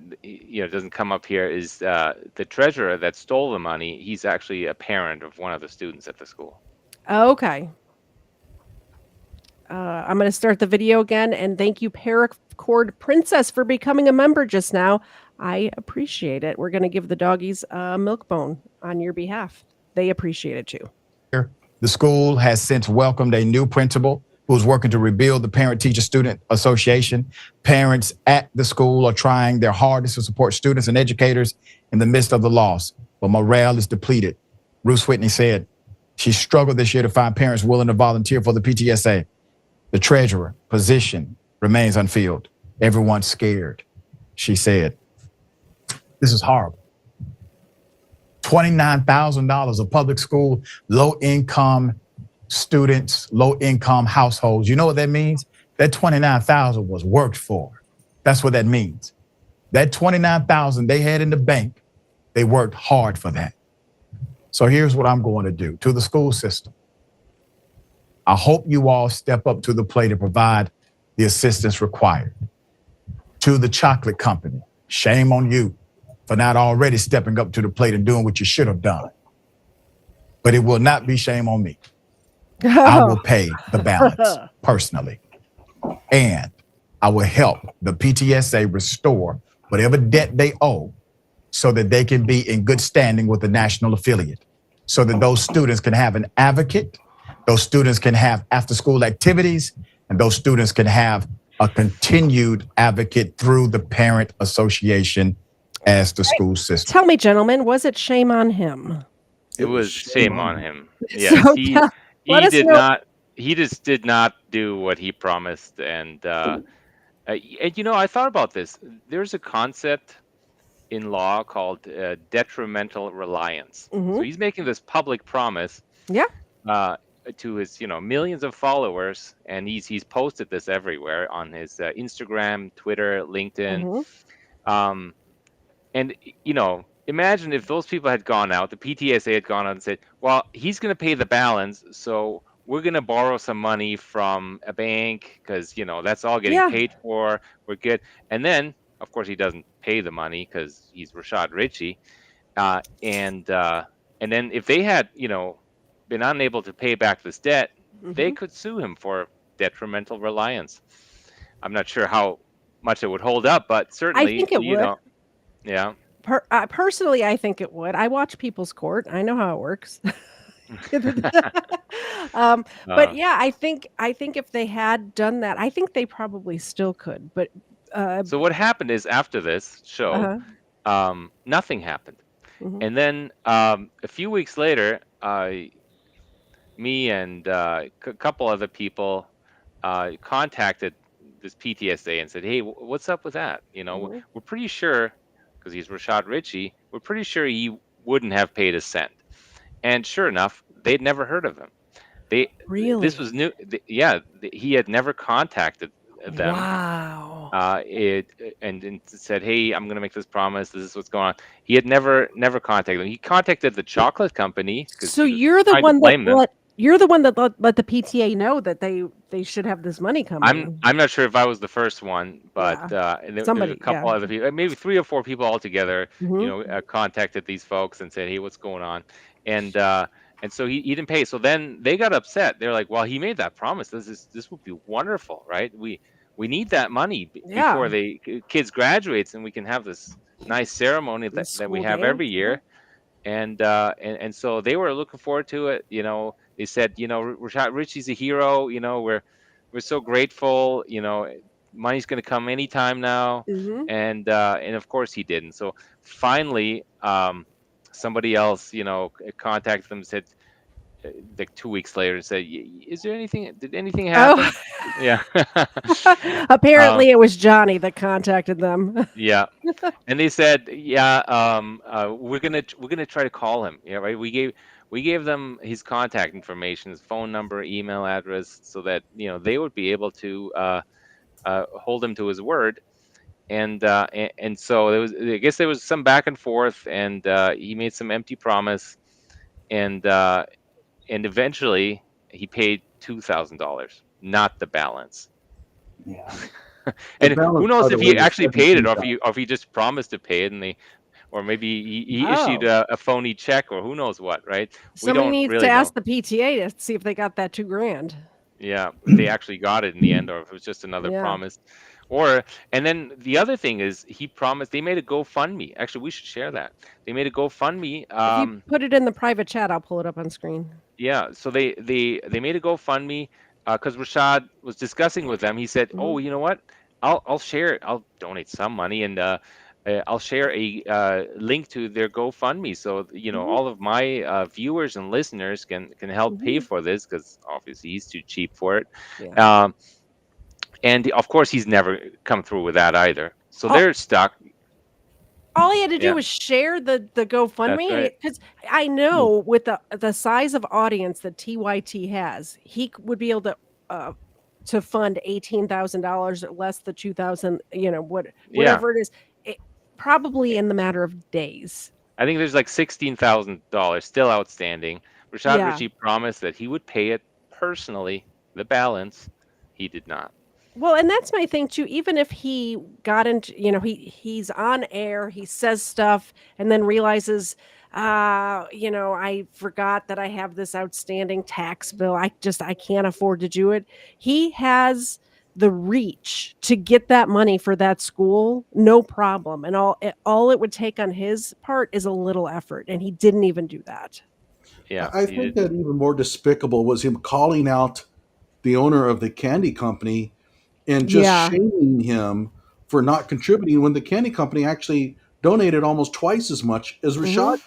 doesn't come up here is the treasurer that stole the money. He's actually a parent of one of the students at the school. Okay. I'm going to start the video again, and thank you, Paracord Princess, for becoming a member just now. I appreciate it. We're going to give the doggies a milk bone on your behalf. They appreciate it too. The school has since welcomed a new principal who's working to rebuild the Parent-Teacher-Student Association. Parents at the school are trying their hardest to support students and educators in the midst of the loss, but morale is depleted. Ruth Whitney said she struggled this year to find parents willing to volunteer for the PTSA. The treasurer position remains unfilled. Everyone's scared, she said. This is horrible. $29,000 of public school, low-income students, low-income households. You know what that means? That $29,000 was worked for. That's what that means. That $29,000 they had in the bank, they worked hard for that. So here's what I'm going to do to the school system. I hope you all step up to the plate and provide the assistance required. To the chocolate company, shame on you for not already stepping up to the plate and doing what you should have done. But it will not be shame on me. I will pay the balance personally. And I will help the PTSA restore whatever debt they owe so that they can be in good standing with the national affiliate, so that those students can have an advocate, those students can have after-school activities, and those students can have a continued advocate through the parent association as the school system. Tell me, gentlemen, was it shame on him? It was shame on him. Yes, So, he let us did know. not. He just did not do what he promised. And you know, I thought about this. There's a concept in law called detrimental reliance. So he's making this public promise. Yeah. To his, you know, millions of followers, and he's posted this everywhere on his Instagram, Twitter, LinkedIn. And you know, imagine if those people had gone out, the PTSA had gone out and said, well, he's going to pay the balance, so we're going to borrow some money from a bank because, you know, that's all getting paid for. We're good. And then, of course, he doesn't pay the money because he's Rashad Richey. And then if they had, you know, been unable to pay back this debt, they could sue him for detrimental reliance. I'm not sure how much it would hold up, but certainly, I think it you would. know, yeah. Personally, I think it would. I watch People's Court. I know how it works. But yeah, I think if they had done that, I think they probably still could. But so what happened is after this show, nothing happened, and then a few weeks later, me and a couple other people contacted this PTSA and said, hey, what's up with that? You know, we're pretty sure, because he's Rashad Richey, we're pretty sure he wouldn't have paid a cent. And sure enough, they'd never heard of him. Really? This was new. He had never contacted them. Wow. And said, hey, I'm going to make this promise. This is what's going on. He had never contacted them. He contacted the chocolate company. So you're the one that let the PTA know that they should have this money coming. I'm not sure if I was the first one, but there's a couple other people, maybe 3 or 4 people altogether, you know, contacted these folks and said, hey, what's going on? And so he didn't pay. So then they got upset. They're like, well, he made that promise. This would be wonderful, right? We need that money before the kids graduates, and we can have this nice ceremony that we have every year. And so they were looking forward to it. You know, they said, you know, Rashad Richey's a hero. You know, we're so grateful. You know, money's going to come anytime now. And of course he didn't. So finally, somebody else, you know, contacted them and said, like 2 weeks later, and said, is there anything? Did anything happen? Yeah. Apparently, it was Johnny that contacted them. Yeah, and they said, we're gonna try to call him. Yeah, right. We gave them his contact information, his phone number, email address, so that, you know, they would be able to hold him to his word. And so I guess there was some back and forth, and he made some empty promise, and eventually he paid $2,000, not the balance. Yeah. And who knows if he actually paid it, or if he just promised to pay it, or maybe he issued a phony check, or who knows what, right? Somebody needs to ask the PTA to see if they got that $2,000. Yeah, they actually got it in the end, or if it was just another promise. And then the other thing is, he promised, they made a GoFundMe. Actually, we should share that. They made a GoFundMe. If you put it in the private chat, I'll pull it up on screen. Yeah, so they made a GoFundMe. because Rashad was discussing with them. He said, "Oh, Mhm. you know what? I'll share. I'll donate some money, and I'll share a link to their GoFundMe, so Mhm. all of my viewers and listeners can help pay Mhm. for this, because obviously he's too cheap for it." Yeah. Um, and of course, he's never come through with that either. So All, they're stuck. all he had to do Yeah, was share the that's GoFundMe, and right. because I know with the size of audience that TYT has, he would be able uh, to fund $18,000 less the 2,000. Yeah, Whatever it is, it, probably in the matter of days. I think there's like $16,000 still outstanding. Rashad Yeah. Richey promised that he would pay it personally, the balance. He did not. Well, and that's my thing too. Even if he got into, he's on air, he says stuff, and then realizes, I forgot that I have this outstanding tax bill. I can't afford to do it. He has the reach to get that money for that school, no problem. And all it would take on his part is a little effort, and he didn't even do that. Yeah, I he think didn't. that even more despicable was him calling out the owner of the candy company and just Yeah. shaming him for not contributing when the candy company actually donated almost twice as much as Rashad.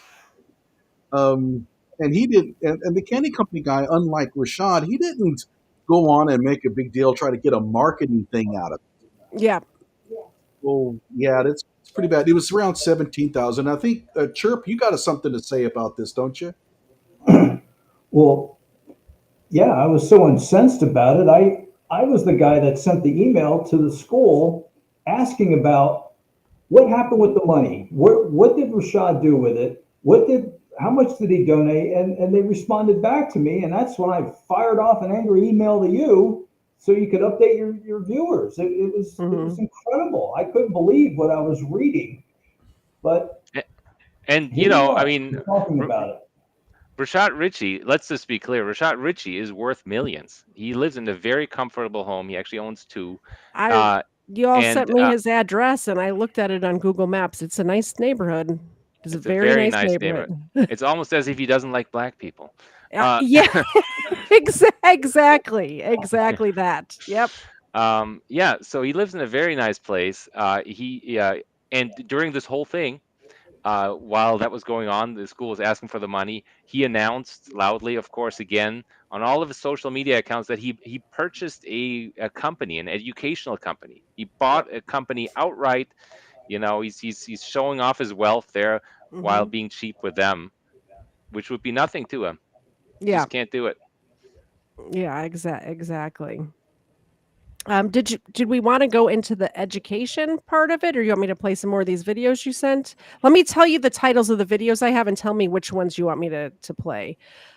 Hmm. And he did, and the candy company guy, unlike Rashad, he didn't go on and make a big deal, try to get a marketing thing out of it. Yeah. Well, yeah, it's pretty bad. It was around 17,000. I think Chirp, you got something to say about this, don't you? Well, yeah, I was so incensed about it. I was the guy that sent the email to the school asking about what happened with the money. What did Rashad do with it? How much did he donate? And they responded back to me, and that's when I fired off an angry email to you so you could update your viewers. It was Hmm. incredible. I couldn't believe what I was reading, but And here we I are mean, talking about it. Rashad Richey, let's just be clear. Rashad Richey is worth millions. He lives in a very comfortable home. He actually owns two. I Uh, You all sent and me his address, and I looked at it on Google Maps. It's a nice neighborhood. It's a it's a very very nice nice neighborhood. neighborhood. It's almost as if he doesn't like black people. Uh, Yeah, exactly that. Yep. yeah, so he lives in a very nice place. And during this whole thing, while that was going on, the school was asking for the money. He announced loudly, of course, again on all of his social media accounts that he purchased a company, an educational company. He bought a company outright. He's showing off his wealth there while Hmm. being cheap with them, which would be nothing to him. Yeah. Just can't do it. Yeah. Exactly. Did we want to go into the education part of it, or you want me to play some more of these videos you sent? Let me tell you the titles of the videos I have, and tell me which ones you want me to play.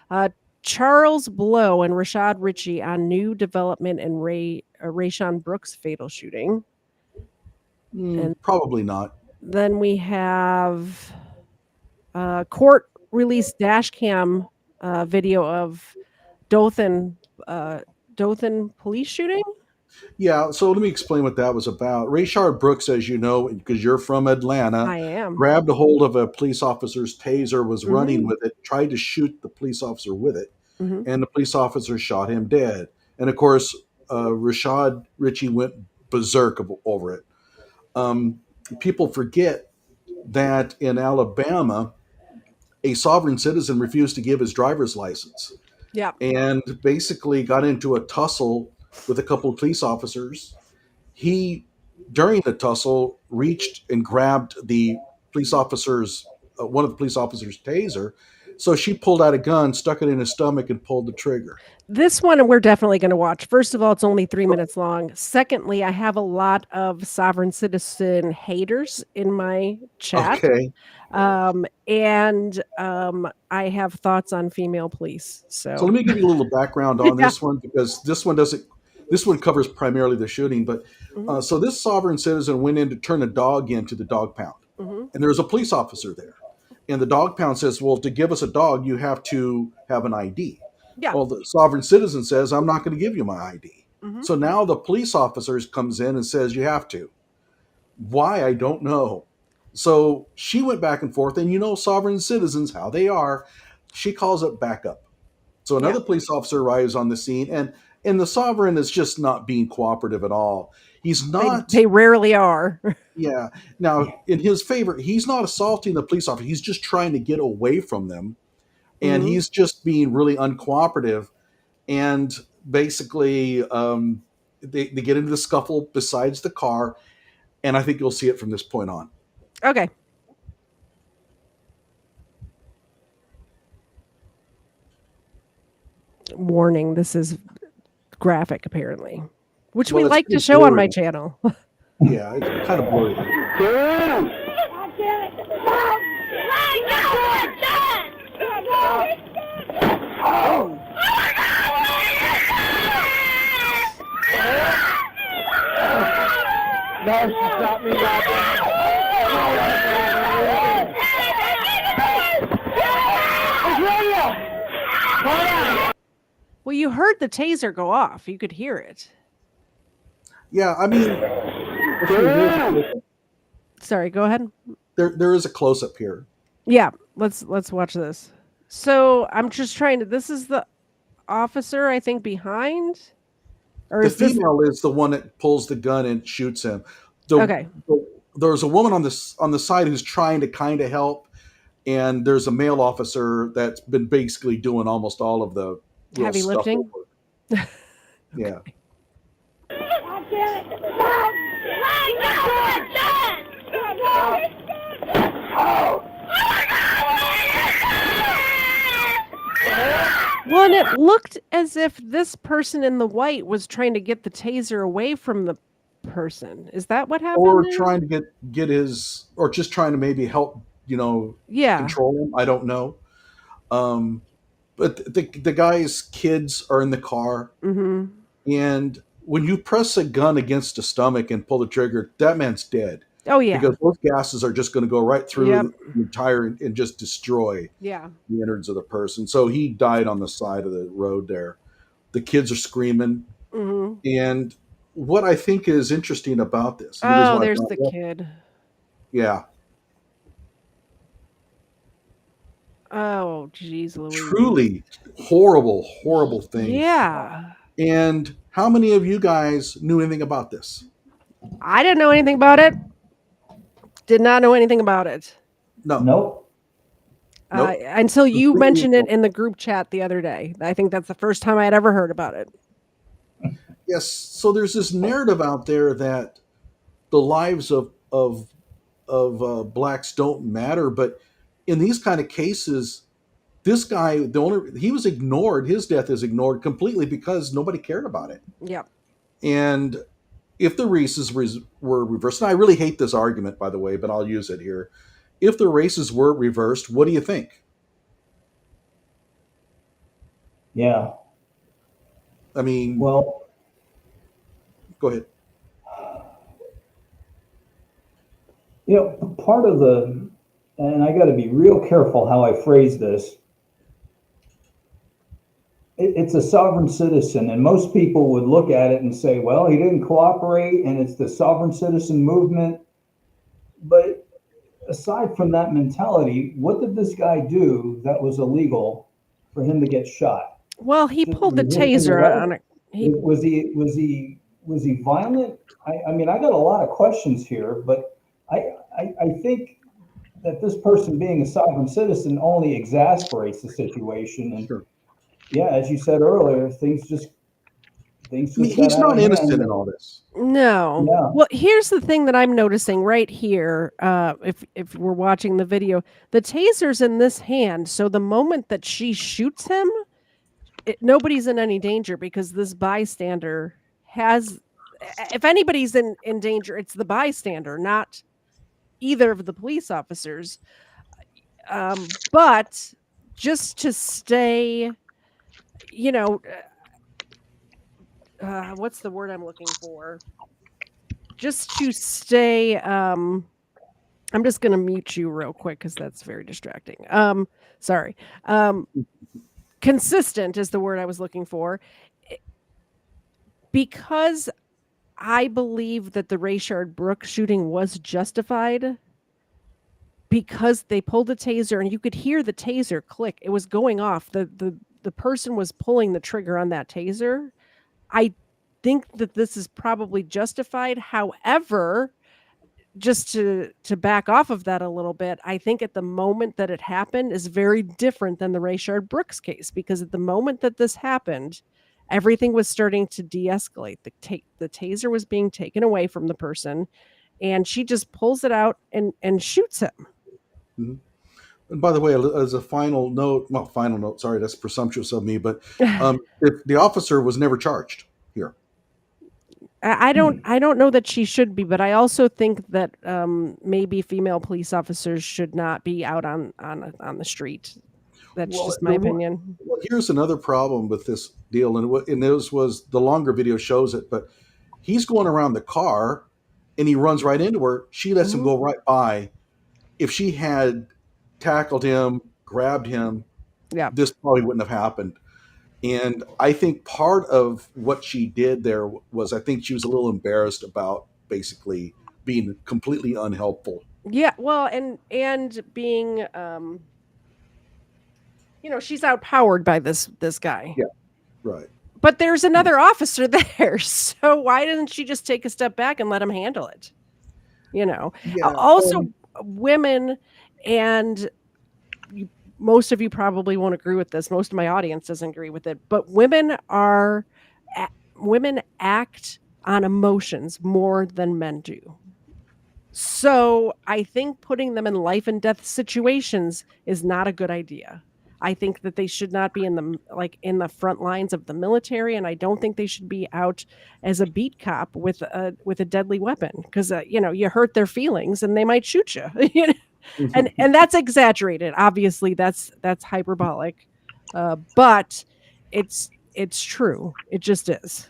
Uh, Charles Blow and Rashad Richey on new development and Rayshawn Brooks fatal shooting. And Probably not. then we have court released dash cam video of Dothan Dothan police shooting. Yeah, so let me explain what that was about. Rayshard Brooks, as you know, because you're from Atlanta, I am. grabbed a hold of a police officer's taser, was running Hmm. with it, tried to shoot the police officer with it, Hmm. and the police officer shot him dead. And of course, Rashad Richey went berserk over it. Um, People forget that in Alabama, a sovereign citizen refused to give his driver's license Yeah. and basically got into a tussle with a couple of police officers. He, during the tussle, reached and grabbed the police officer's one of the police officers' taser. So she pulled out a gun, stuck it in his stomach, and pulled the trigger. This one we're definitely going to watch. First of all, it's only 3 minutes long. Secondly, I have a lot of sovereign citizen haters in my chat. Okay, And I have thoughts on female police. so let So me give you a little background on yeah. this one because this one doesn't. This one covers primarily the shooting, but Hmm. so this sovereign citizen went in to turn a dog into the dog pound, Hmm. and there's a police officer there, and the dog pound says, "Well, to give us a dog, you have to have an ID." Yeah. Well, the sovereign citizen says, "I'm not going to give you my ID." Hmm. So now the police officer comes in and says, "You have to." Why, I don't know. So she went back and forth, and sovereign citizens, how they are. She calls it backup. So Yeah. another police officer arrives on the scene, and And the sovereign is just not being cooperative at all. He's not. They rarely are. Yeah. Now, in his favor, he's not assaulting the police officer. He's just trying to get away from them. And he's just being really uncooperative. And basically, they get into the scuffle besides the car. And I think you'll see it from this point on. Okay. Warning, this is graphic, apparently. Which we like to show on my channel. Yeah, it's kind of blurry. No, she stopped me right there. Well, you heard the taser go off. You could hear it. Yeah, I mean, sorry, go ahead. There is a close up here. Yeah, let's watch this. So I'm just trying to. This is the officer, I think, behind. Or the is this female is the one that pulls the gun and shoots him. Okay. There's a woman on the side who's trying to kind of help, and there's a male officer that's been basically doing almost all of the heavy lifting. Yeah. Well, and it looked as if this person in the white was trying to get the taser away from the person. Is that what happened? Or trying to get his, or just trying to maybe help, control him. I don't know. But the guy's kids are in the car, and when you press a gun against the stomach and pull the trigger, that man's dead. Oh yeah, because those gases are just going to go right through the entire and just destroy the innards of the person. So he died on the side of the road there. The kids are screaming, and what I think is interesting about this. Oh, there's the kid. Yeah. Oh, geez, Louise. Truly horrible thing. Yeah. And how many of you guys knew anything about this? I didn't know anything about it. Did not know anything about it. No. Nope. Until you mentioned it in the group chat the other day. I think that's the first time I had ever heard about it. Yes. So there's this narrative out there that the lives of blacks don't matter, but in these kind of cases, this guy, he was ignored. His death is ignored completely because nobody cared about it. Yep. And if the races were reversed, and I really hate this argument, by the way, but I'll use it here. If the races were reversed, what do you think? Yeah. I mean, well, go ahead. Part of and I got to be real careful how I phrase this. It's a sovereign citizen, and most people would look at it and say, well, he didn't cooperate, and it's the sovereign citizen movement. But aside from that mentality, what did this guy do that was illegal for him to get shot? Well, he pulled the taser on it. Was he violent? I mean, I got a lot of questions here, but I think that this person being a sovereign citizen only exasperates the situation. And sure. Yeah, as you said earlier, things just he's not innocent in all this. No. Yeah. Well, here's the thing that I'm noticing right here. If we're watching the video, the taser's in this hand. So the moment that she shoots him, nobody's in any danger because this bystander has. If anybody's in danger, it's the bystander, not either of the police officers. But just to stay. What's the word I'm looking for? Just to stay, I'm just going to mute you real quick because that's very distracting. Sorry. Consistent is the word I was looking for. Because I believe that the Rashad Brooks shooting was justified because they pulled the taser and you could hear the taser click. It was going off. The person was pulling the trigger on that taser. I think that this is probably justified. However, just to back off of that a little bit, I think at the moment that it happened is very different than the Rashad Brooks case, because at the moment that this happened, everything was starting to de-escalate. The taser was being taken away from the person, and she just pulls it out and shoots him. Mm-hmm. And by the way, as a final note, sorry, that's presumptuous of me, but if the officer was never charged here. I don't know that she should be, but I also think that maybe female police officers should not be out on the street. That's just my opinion. Well, here's another problem with this deal, and this was the longer video shows it, but he's going around the car and he runs right into her. She lets him go right by. If she had tackled him, grabbed him, this probably wouldn't have happened. And I think part of what she did there was, I think she was a little embarrassed about basically being completely unhelpful. Yeah, well, and being, she's outpowered by this guy. Yeah, right. But there's another officer there, so why doesn't she just take a step back and let him handle it? Also, women, and most of you probably won't agree with this. Most of my audience doesn't agree with it, but women act on emotions more than men do. So I think putting them in life and death situations is not a good idea. I think that they should not be in the front lines of the military, and I don't think they should be out as a beat cop with a deadly weapon, because you hurt their feelings and they might shoot you. And that's exaggerated. Obviously, that's hyperbolic, but it's true. It just is.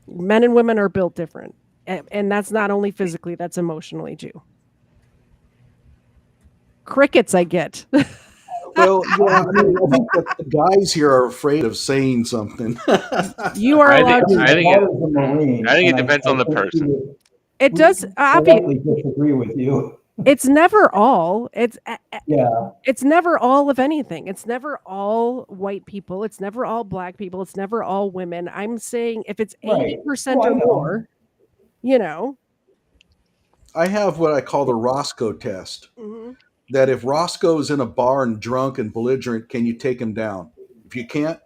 Men and women are built different, and that's not only physically, that's emotionally too. Crickets, I get. Well, yeah, I think that the guys here are afraid of saying something. You are allowed to. I think it depends on the person. It does. Obviously, disagree with you. It's never all. It's never all of anything. It's never all white people. It's never all black people. It's never all women. I'm saying if it's 80% or more, I have what I call the Roscoe test. Mm-hmm. That if Roscoe's in a bar and drunk and belligerent, can you take him down? If you can't,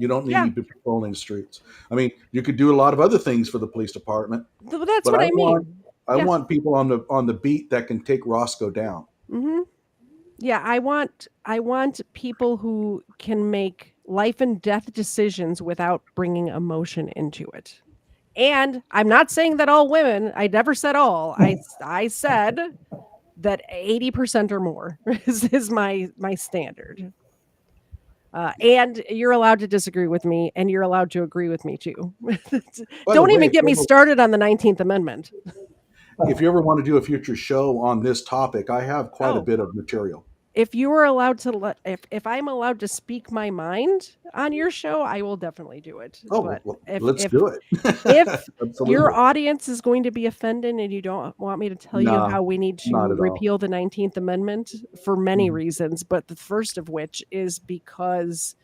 you don't need to be patrolling the streets. I mean, you could do a lot of other things for the police department. That's what I mean. I want people on the beat that can take Roscoe down. Mm-hmm. Yeah, I want people who can make life and death decisions without bringing emotion into it. And I'm not saying that all women. I never said all. I said that 80% or more is my standard. And you're allowed to disagree with me, and you're allowed to agree with me too. Don't even get me started on the 19th Amendment. If you ever want to do a future show on this topic, I have quite a bit of material. If you are allowed to if I'm allowed to speak my mind on your show, I will definitely do it. But let's do it. If your audience is going to be offended and you don't want me to tell you how we need to repeal the 19th Amendment for many reasons, but the first of which is because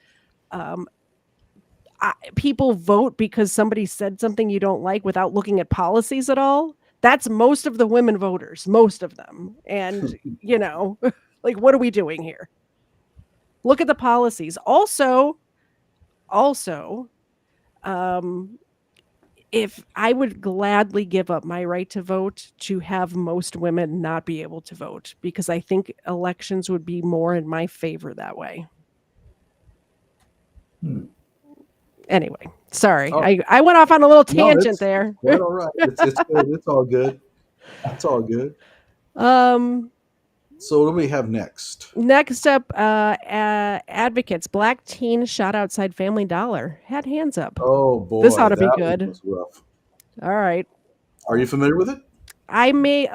people vote because somebody said something you don't like without looking at policies at all. That's most of the women voters, most of them. And, like, what are we doing here? Look at the policies. Also, if I would gladly give up my right to vote to have most women not be able to vote, because I think elections would be more in my favor that way. Anyway, sorry. I went off on a little tangent there. That's all right. It's good. It's all good. It's all good. So what do we have next? Next up, advocates. Black teen shot outside Family Dollar. Had hands up. Oh boy, this ought to be good. Was rough. All right. Are you familiar with it? I may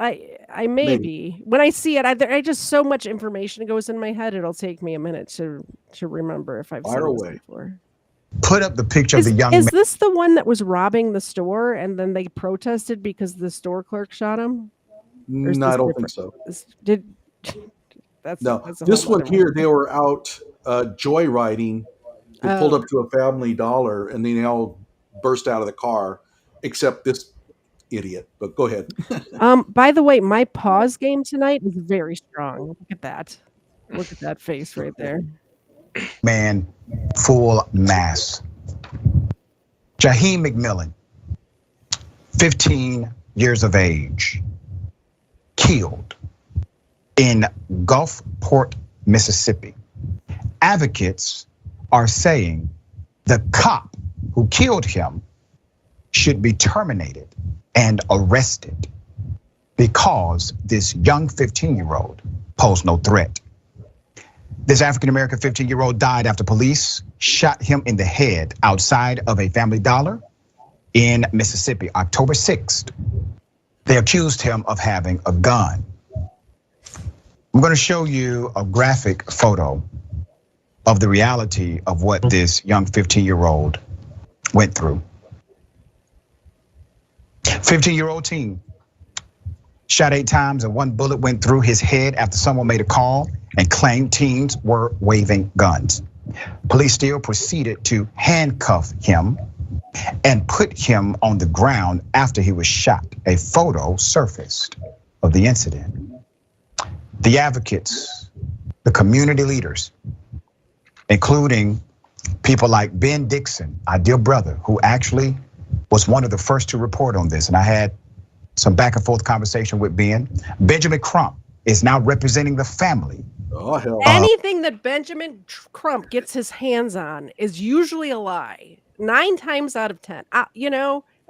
be. When I see it, I just so much information goes in my head. It'll take me a minute to remember if I've seen this before. Put up the picture of the young man. Is this the one that was robbing the store and then they protested because the store clerk shot him? No, I don't think so. That's this one here, they were out joyriding. They pulled up to a Family Dollar and they all burst out of the car, except this idiot. But go ahead. By the way, my pause game tonight is very strong. Look at that. Look at that face right there. Man, full mass. Jaheim McMillan, 15 years of age, killed in Gulfport, Mississippi. Advocates are saying the cop who killed him should be terminated and arrested because this young 15-year-old posed no threat. This African-American 15-year-old died after police shot him in the head outside of a Family Dollar in Mississippi, October 6th. They accused him of having a gun. I'm going to show you a graphic photo of the reality of what this young 15-year-old went through. 15-year-old teen shot 8 times and 1 bullet went through his head after someone made a call and claimed teens were waving guns. Police still proceeded to handcuff him and put him on the ground after he was shot. A photo surfaced of the incident. The advocates, the community leaders, including people like Ben Dixon, our dear brother, who actually was one of the first to report on this. And I had some back and forth conversation with Ben. Benjamin Crump is now representing the family. Oh, hell. Anything that Benjamin Crump gets his hands on is usually a lie. 9 times out of 10.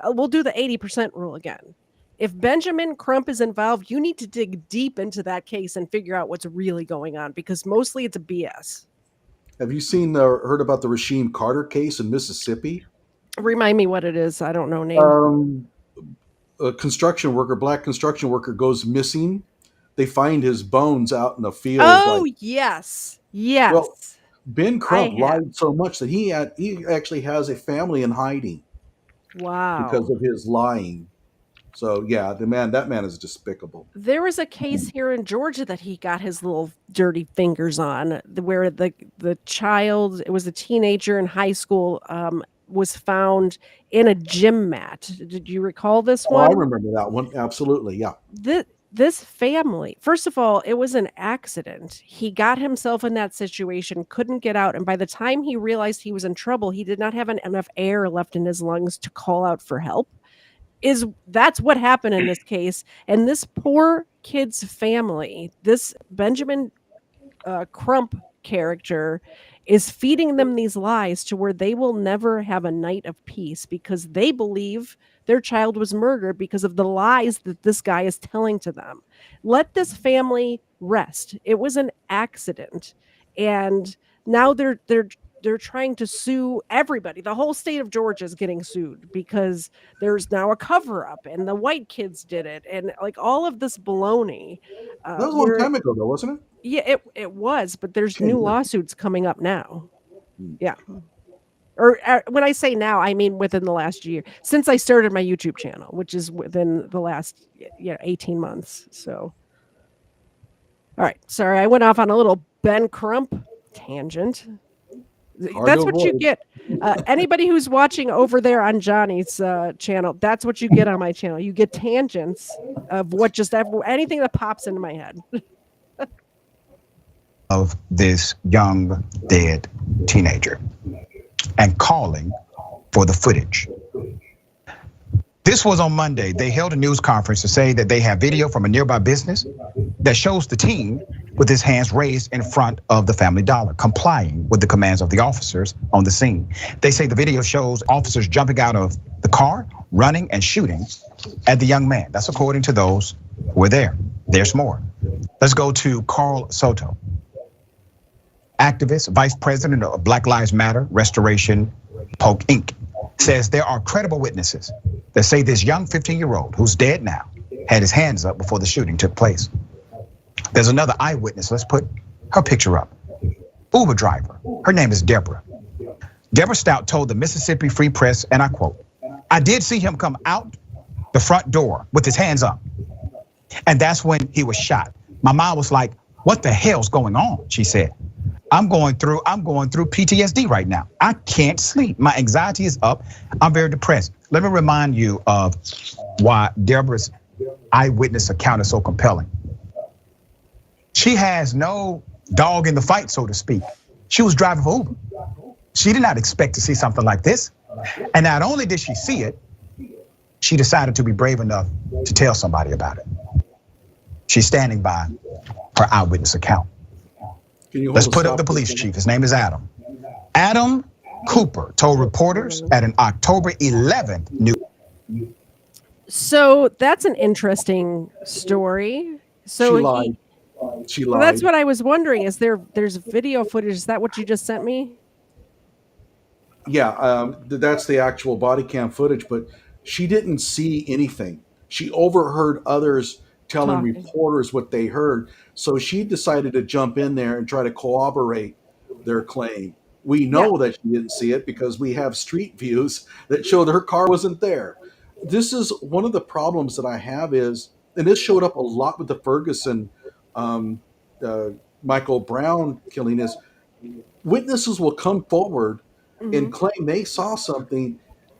We'll do the 80% rule again. If Benjamin Crump is involved, you need to dig deep into that case and figure out what's really going on, because mostly it's a BS. Have you seen or heard about the Rashad Carter case in Mississippi? Remind me what it is. I don't know name. A construction worker, black construction worker, goes missing. They find his bones out in a field. Oh, yes. Well, Ben Crump lied so much that he actually has a family in hiding. Wow. Because of his lying. So yeah, that man is despicable. There was a case here in Georgia that he got his little dirty fingers on, where the child, it was a teenager in high school, was found in a gym mat. Did you recall this one? I remember that one. Absolutely, yeah. This family, first of all, it was an accident. He got himself in that situation, couldn't get out, and by the time he realized he was in trouble, he did not have enough air left in his lungs to call out for help. That's what happened in this case. And this poor kid's family, this Benjamin Crump character, is feeding them these lies to where they will never have a night of peace, because they believe their child was murdered because of the lies that this guy is telling to them. Let this family rest. It was an accident. And now they're trying to sue everybody. The whole state of Georgia is getting sued because there's now a cover up and the white kids did it. And like all of this baloney. That was a long time ago though, wasn't it? Yeah, it was, but there's new lawsuits coming up now. Yeah. Or when I say now, I mean within the last year, since I started my YouTube channel, which is within the last 18 months. So, all right. Sorry, I went off on a little Ben Crump tangent. That's what you get. Anybody who's watching over there on Johnny's channel, that's what you get on my channel. You get tangents of what anything that pops into my head. Of this young dead teenager and calling for the footage. This was on Monday. They held a news conference to say that they have video from a nearby business that shows the teen with his hands raised in front of the Family Dollar, complying with the commands of the officers on the scene. They say the video shows officers jumping out of the car, running and shooting at the young man. That's according to those who were there. There's more. Let's go to Carl Soto, activist, vice president of Black Lives Matter Restoration Polk Inc., says there are credible witnesses that say this young 15-year-old, who's dead now, had his hands up before the shooting took place. There's another eyewitness. Let's put her picture up. Uber driver. Her name is Deborah. Deborah Stout told the Mississippi Free Press, and I quote, "I did see him come out the front door with his hands up. And that's when he was shot. My mom was like, what the hell's going on?" She said. I'm going through PTSD right now. I can't sleep. My anxiety is up. I'm very depressed. Let me remind you of why Deborah's eyewitness account is so compelling. She has no dog in the fight, so to speak. She was driving for Uber. She did not expect to see something like this. And not only did she see it, she decided to be brave enough to tell somebody about it. She's standing by her eyewitness account. Let's put up the police chief. His name is Adam. Adam Cooper told reporters at an October 11th news. So that's an interesting story. So she lied. She lied. Well, that's what I was wondering. There's video footage? Is that what you just sent me? Yeah, that's the actual body cam footage, but she didn't see anything. She overheard others telling reporters what they heard. So she decided to jump in there and try to corroborate their claim. We know that she didn't see it because we have street views that show that her car wasn't there. This is one of the problems that I have is, and this showed up a lot with the Ferguson, Michael Brown killing, is witnesses will come forward and claim they saw something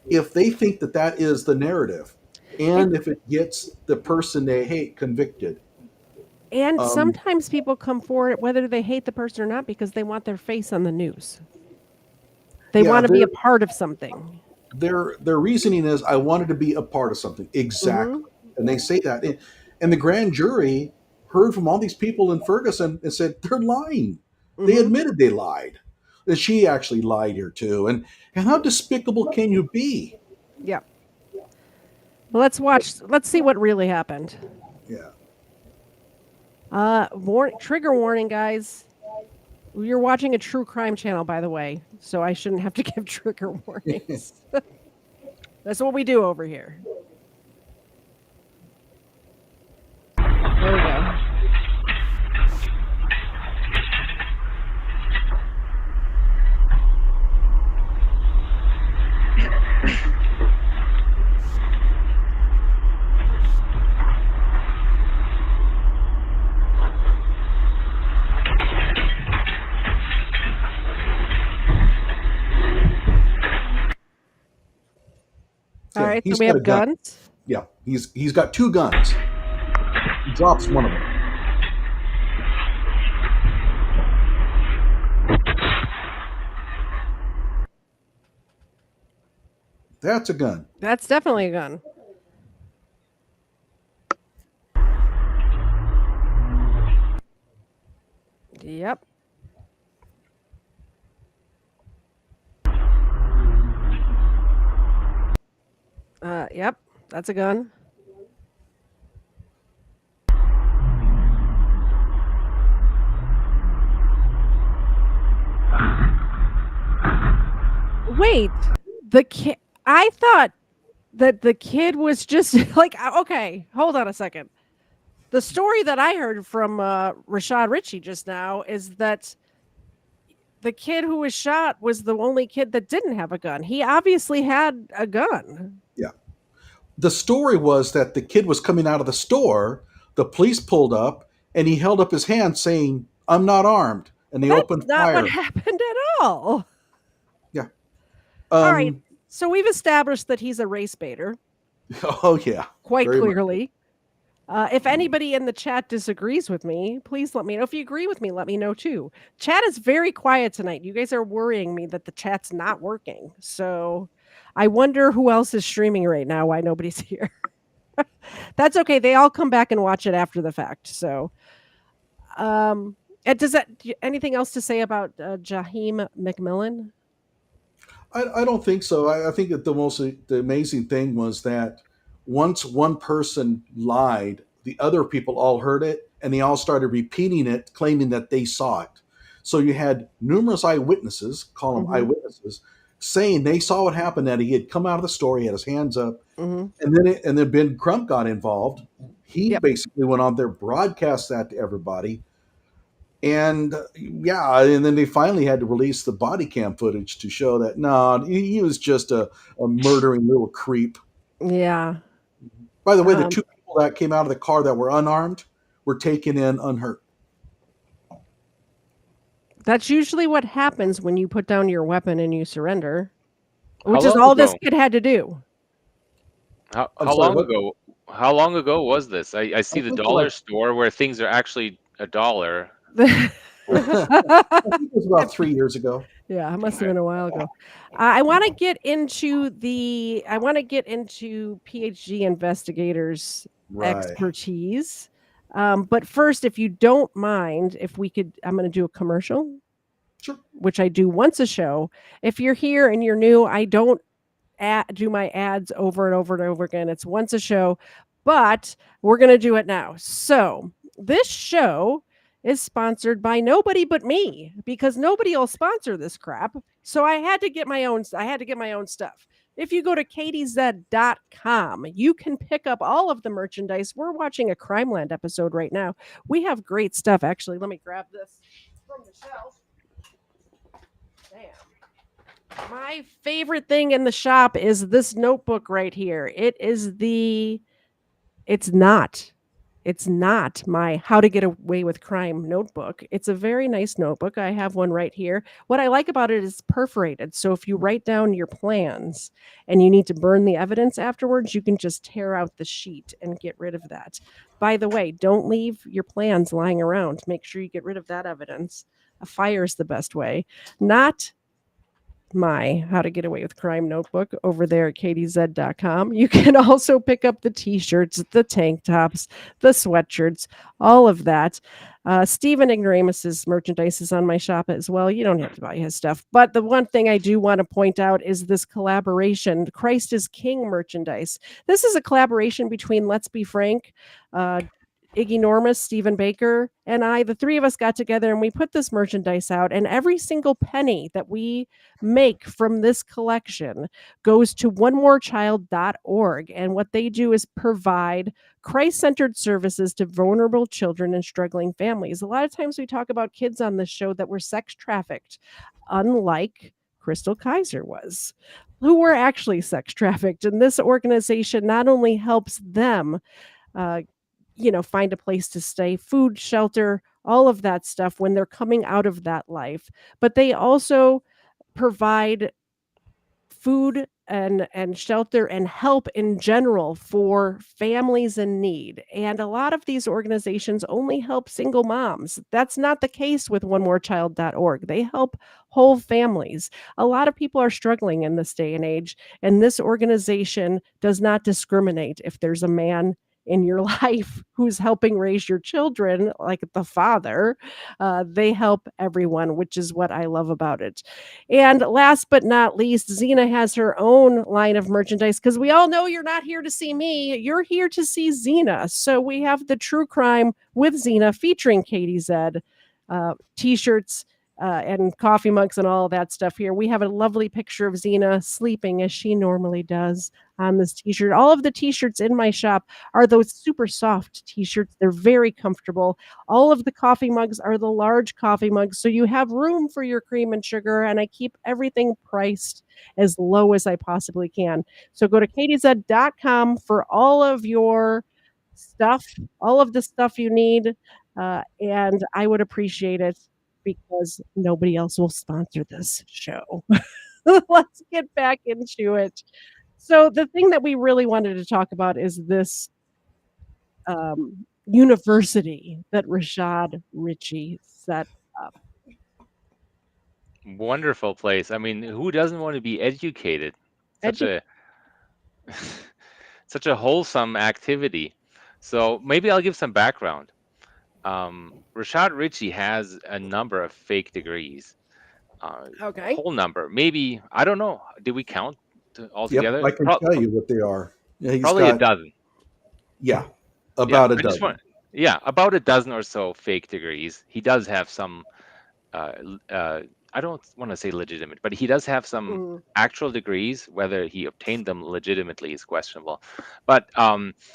if they think that that is the narrative. And if it gets the person they hate convicted. And sometimes people come forward whether they hate the person or not because they want their face on the news. They want to be a part of something. Their reasoning is, I wanted to be a part of something. Exactly. And they say that. And the grand jury heard from all these people in Ferguson and said, they're lying. They admitted they lied. And she actually lied here too. And how despicable can you be? Yeah. Well, let's see what really happened. Yeah. Trigger warning, guys. You're watching a true crime channel, by the way, so I shouldn't have to give trigger warnings. That's what we do over here. There we go. All right, so we have guns. Yeah, he's got two guns. He drops one of them. That's a gun. That's definitely a gun. Yep. Yep, that's a gun. Wait, the kid. I thought that the kid was just like, okay, hold on a second. The story that I heard from Rashad Richey just now is that the kid who was shot was the only kid that didn't have a gun. He obviously had a gun. Yeah. The story was that the kid was coming out of the store, the police pulled up, and he held up his hand saying, I'm not armed. And they opened fire. That's not what happened at all. Yeah. All right. So we've established that he's a race baiter. Oh, yeah. Quite clearly. If anybody in the chat disagrees with me, please let me know. If you agree with me, let me know too. Chat is very quiet tonight. You guys are worrying me that the chat's not working. So I wonder who else is streaming right now, why nobody's here. That's okay. They all come back and watch it after the fact. So does that anything else to say about Jaheim McMillan? I don't think so. I think that the amazing thing was that once one person lied, the other people all heard it, and they all started repeating it, claiming that they saw it. So you had numerous eyewitnesses, call them eyewitnesses, saying they saw what happened, that he had come out of the store, he had his hands up, and then Ben Crump got involved. He basically went on there, broadcast that to everybody. And and then they finally had to release the body cam footage to show that, no, he was just a murdering little creep. Yeah. By the way, the two people that came out of the car that were unarmed were taken in unhurt. That's usually what happens when you put down your weapon and you surrender, How which is long all this ago? kid had to do. How I'm how sorry. long What? ago? How long ago was this? I I see the think dollar store where things are actually $1. I think it was about 3 years ago. Yeah, it must have Okay. been a while ago. I want to get into PhD investigators' Right. expertise. But first, if you don't mind, if we could, I'm going to do a commercial, Sure. which I do once a show. If you're here and you're new, I don't do my ads over and over and over again. It's once a show, but we're going to do it now. So, this show is sponsored by nobody but me because nobody will sponsor this crap. So I had to get my own stuff. If you go to katiez.com, you can pick up all of the merchandise. We're watching a Crimeland episode right now. We have great stuff. Actually, let me grab this from the shelf. Bam. My favorite thing in the shop is this notebook right here. It's not my How to Get Away with Crime notebook. It's a very nice notebook. I have one right here. What I like about it is perforated. So if you write down your plans and you need to burn the evidence afterwards, you can just tear out the sheet and get rid of that. By the way, don't leave your plans lying around. Make sure you get rid of that evidence. A fire is the best way. Not my How to Get Away with Crime notebook over there at katiez.com. You can also pick up the t-shirts, the tank tops, the sweatshirts, all of that. Stephen Ignoramus's merchandise is on my shop as well. You don't have to buy his stuff. But the one thing I do want to point out is this collaboration, Christ is King merchandise. This is a collaboration between Let's Be Frank, Iggy Normus, Stephen Baker, and I, the three of us got together and we put this merchandise out. And every single penny that we make from this collection goes to onemorechild.org. And what they do is provide Christ-centered services to vulnerable children and struggling families. A lot of times we talk about kids on this show that were sex trafficked, unlike Crystal Kaiser was, who were actually sex trafficked. And this organization not only helps them find a place to stay, food, shelter, all of that stuff when they're coming out of that life. But they also provide food and shelter and help in general for families in need. And a lot of these organizations only help single moms. That's not the case with onemorechild.org. They help whole families. A lot of people are struggling in this day and age, and this organization does not discriminate if there's a man in your life who's helping raise your children, like the father. They help everyone, which is what I love about it. And last but not least, Xena has her own line of merchandise because we all know you're not here to see me. You're here to see Xena. So we have the True Crime with Xena featuring Katie Zed, t-shirts, and coffee mugs and all that stuff here. We have a lovely picture of Xena sleeping as she normally does on this t-shirt. All of the t-shirts in my shop are those super soft t-shirts. They're very comfortable. All of the coffee mugs are the large coffee mugs, so you have room for your cream and sugar, and I keep everything priced as low as I possibly can. So go to katiez.com for all of your stuff, all of the stuff you need, and I would appreciate it because nobody else will sponsor this show. Let's get back into it. So the thing that we really wanted to talk about is this university that Rashad Richey set up. Wonderful place. I mean, who doesn't want to be educated? Such a such a wholesome activity. So maybe I'll give some background. Rashad Richey has a number of fake degrees. Okay. Whole number. Maybe, I don't know. Did we count altogether? Yep, I can tell you what they are. Yeah, he's Probably a got, dozen. yeah, Yeah, about a I just dozen. about a dozen or so fake degrees. He does have some I don't want to say legitimate, but he does have some actual degrees. Whether he obtained them legitimately is questionable. But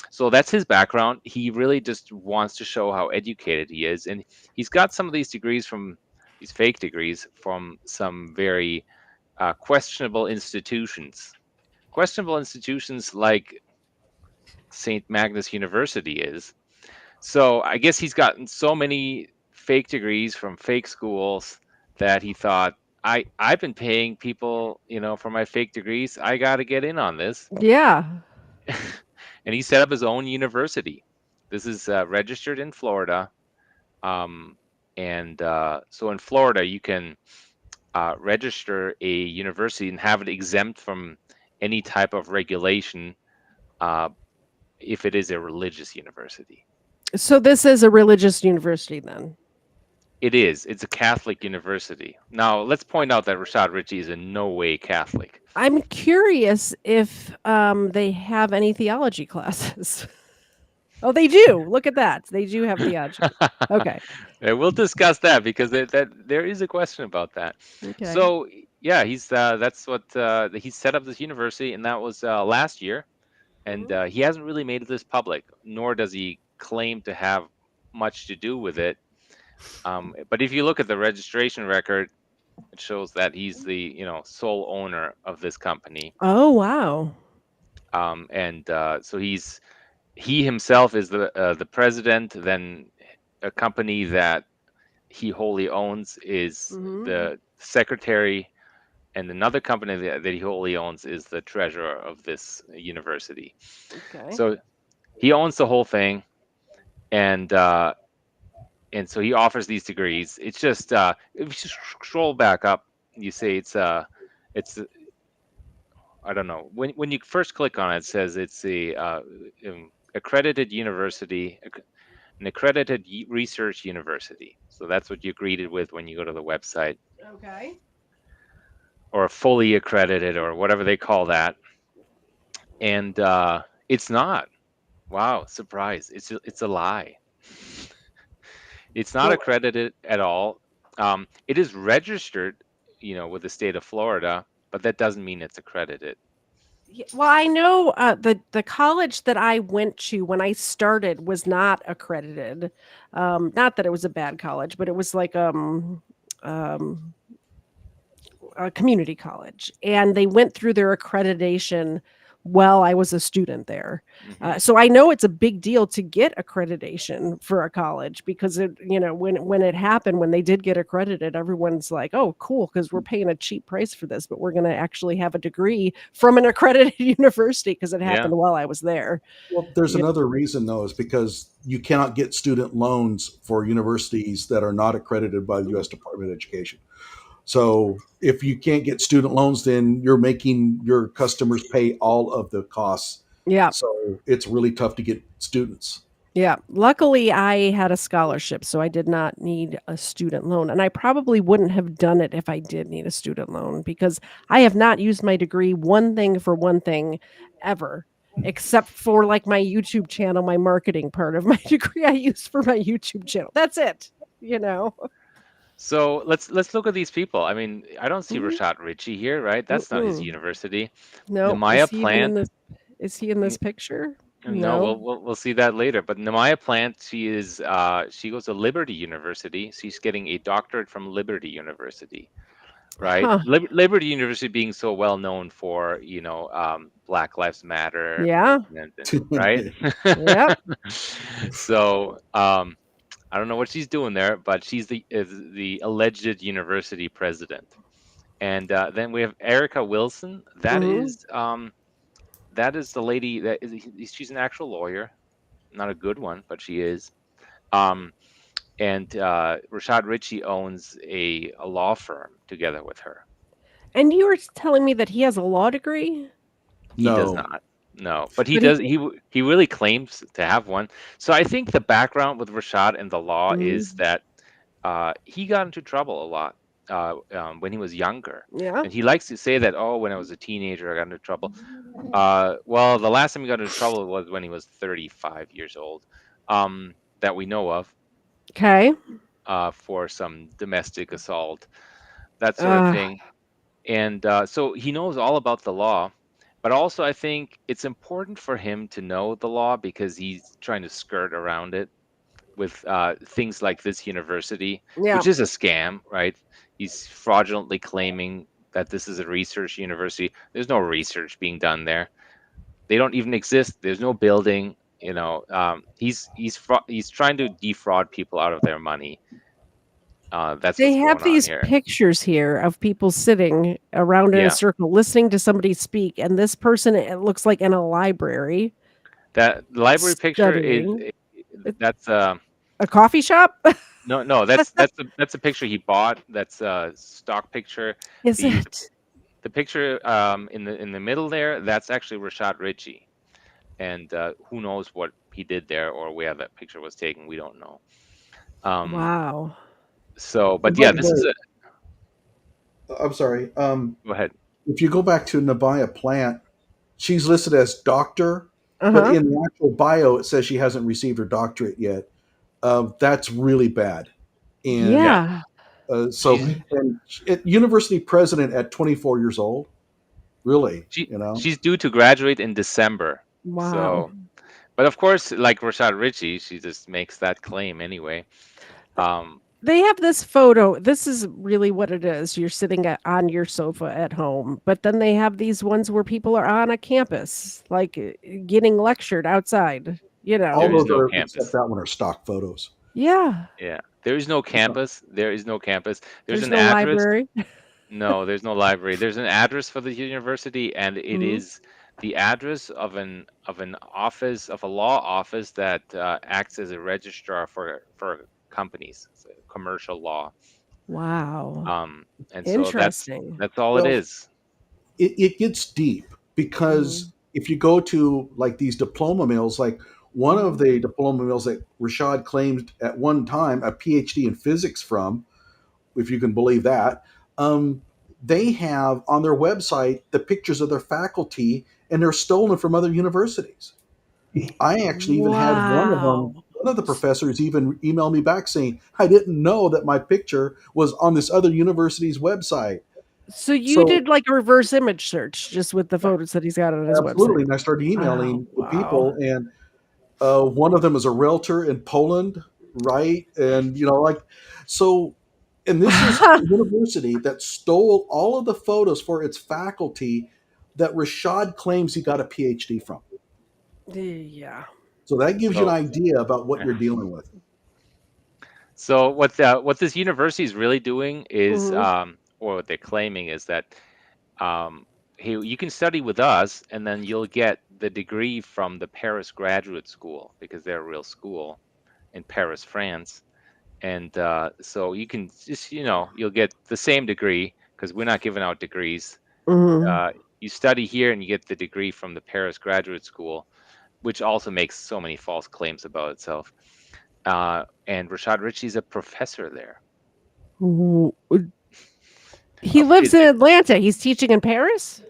so that's his background. He really just wants to show how educated he is, and he's got some of these degrees from these fake degrees from some very questionable institutions. Questionable institutions like St. Magnus University is. So I guess he's gotten so many fake degrees from fake schools that he thought, I've been paying people, for my fake degrees. I got to get in on this. Yeah. And he set up his own university. This is registered in Florida. And so in Florida, you can register a university and have it exempt from any type of regulation if it is a religious university. So this is a religious university then? It is. It's a Catholic university. Now, let's point out that Rashad Richey is in no way Catholic. I'm curious if they have any theology classes. Oh, they do. Look at that. They do have theology. Okay. We'll discuss that because there is a question about that. Okay. So yeah, that's what he set up this university, and that was last year, and he hasn't really made this public, nor does he claim to have much to do with it. But if you look at the registration record, it shows that he's the sole owner of this company. Oh wow. And so he himself is the president. Then a company that he wholly owns is the secretary, and another company that he wholly owns is the treasurer of this university. Okay. So he owns the whole thing, and so he offers these degrees. It's just if you scroll back up, you say it's I don't know, when you first click on it, it says it's a accredited university, an accredited research university. So that's what you're greeted with when you go to the website. Okay. Or fully accredited, or whatever they call that. And it's not. Wow, surprise! It's a lie. It's not accredited at all. It is registered, with the state of Florida, but that doesn't mean it's accredited. Well, I know the college that I went to when I started was not accredited. Not that it was a bad college, but it was like a community college, and they went through their accreditation while I was a student there. So I know it's a big deal to get accreditation for a college, because when it happened, when they did get accredited, everyone's like, oh, cool, because we're paying a cheap price for this, but we're going to actually have a degree from an accredited university because it happened while I was there. Well, there's another reason, though, is because you cannot get student loans for universities that are not accredited by the U.S. Department of Education. So if you can't get student loans, then you're making your customers pay all of the costs. Yeah. So it's really tough to get students. Yeah. Luckily, I had a scholarship, so I did not need a student loan. And I probably wouldn't have done it if I did need a student loan, because I have not used my degree one thing ever, except for like my YouTube channel, my marketing part of my degree I used for my YouTube channel. That's it, So let's look at these people. I mean, I don't see Rashad Richey here, right? That's not his university. No. Nemaya Plant. Is he in this picture? No, we'll see that later. But Nemaya Plant, she goes to Liberty University. She's getting a doctorate from Liberty University, right? Huh. Liberty University being so well known for Black Lives Matter, Yeah, right? Yep. So I don't know what she's doing there, but she's the alleged university president. And then we have Erica Wilson. That is the lady she's an actual lawyer, not a good one, but she is. And Rashad Richey owns a law firm together with her. And you were telling me that he has a law degree? He does not. No, but he does. He really claims to have one. So I think the background with Rashad and the law is that he got into trouble a lot when he was younger. Yeah. And he likes to say that, when I was a teenager, I got into trouble. Well, the last time he got into trouble was when he was 35 years old, that we know of. Okay. For some domestic assault, that sort of thing. And so he knows all about the law. But also, I think it's important for him to know the law because he's trying to skirt around it with things like this university, which is a scam, right? He's fraudulently claiming that this is a research university. There's no research being done there. They don't even exist. There's no building. He's trying to defraud people out of their money. That's They what's have going on these here. pictures here of people sitting around in a Yeah, circle listening to somebody speak, and this person, it looks like in a library that library picture is studying. It that's a coffee shop? no, that's a picture he bought. That's a stock picture. Is The it? the picture in the middle there, that's actually Rashad Richey, and who knows what he did there or where that picture was taken. We don't know. Wow. So, And but by yeah, the this is way, a. I'm sorry. Go ahead. If you go back to Nabaya Plant, she's listed as doctor, but Uh-huh. in the actual bio, it says she hasn't received her doctorate yet. That's really bad. And Yeah, Yeah. so, she's and university president at 24 years old, really, she you know? she's due to graduate in December. Wow. So, but of course, like Rashad Richey, she just makes that claim anyway. Um, They have this photo. This is really what it is. You're sitting on your sofa at home, but then they have these ones where people are on a campus, like getting lectured outside, you All there know. is those no are, except campus. that one, are stock photos. Yeah. Yeah, there is no Yeah. campus. There is no campus. There's There's an no address. library. No, there's no library. There's an address for the university, and it Mhm. is the address of an office of a law office that acts as a registrar for companies, so commercial law. Wow. And so Interesting. that's all it Well, is. it gets deep because Mhm. if you go to like these diploma mills, like one of Mhm. the diploma mills that Rashad claimed at one time a PhD in physics from, if you can believe that, um, they have on their website the pictures of their faculty and they're stolen from other universities. I actually even had Wow. one of the professors even email me back saying, I didn't know that my picture was on this other university's website. So you So did like a reverse image search just with the photos that he's got on his website. absolutely. And I started Oh, emailing the wow. people, and one of them is a realtor in Poland, right? And, like, so, and this is a university that stole all of the photos for its faculty that Rashad claims he got a PhD from. Yeah. So that gives you an So idea about what you're dealing with. so what this university is really doing is Mhm. or what they're claiming is that um, hey, you can study with us, and then you'll get the degree from the Paris Graduate School because they're a real school in Paris, France. And so you can just, you'll get the same degree because we're not giving out degrees. Mhm. You study here and you get the degree from the Paris Graduate School, which also makes so many false claims about itself. And Rashad Richey's a professor there W He of lives in physics. Atlanta. He's teaching in Paris?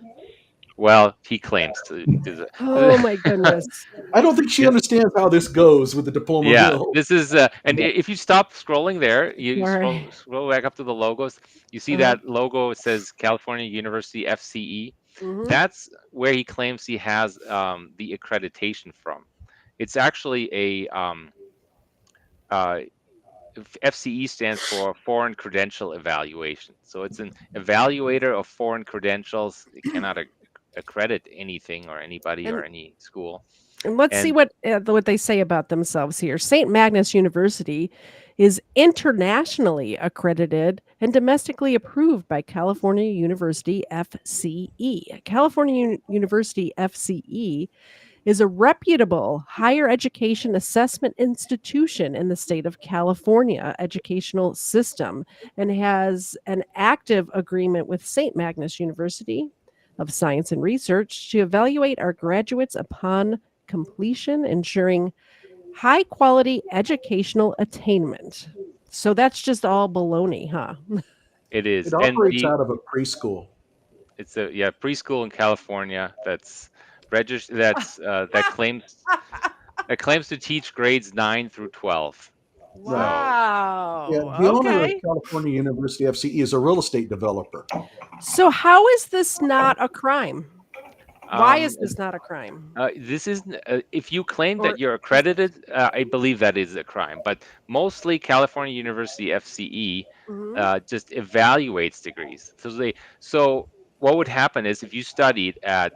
Well, he claims to do Oh my the. goodness. I don't think she Yeah, understands how this goes with the diploma yeah, mill. this is and if you stop scrolling there, you Sorry. scroll back up to the logos. You see Uh-huh. that logo, it says California University FCE. Mhm. That's where he claims he has the accreditation from. It's actually a uh, FCE stands for Foreign Credential Evaluation. So it's an evaluator of foreign credentials. It cannot accredit anything or anybody or And any school. and let's see And what they say about themselves here. St. Magnus University is internationally accredited and domestically approved by California University FCE. California University FCE is a reputable higher education assessment institution in the state of California educational system and has an active agreement with St. Magnus University of Science and Research to evaluate our graduates upon completion, ensuring high quality educational attainment. So that's just all baloney, huh? it It is. And operates out of a preschool. it's a preschool in California that's registered that claims to teach grades 9 through 12. Right. So Yeah, Wow. the owner of Okay. California University FCE is a real estate developer. So how is this not a crime? Why um, is this not a crime? this is if you claim that Or you're accredited, I believe that is a crime. But mostly California University FCE Mhm. just evaluates degrees. So what would happen is if you studied at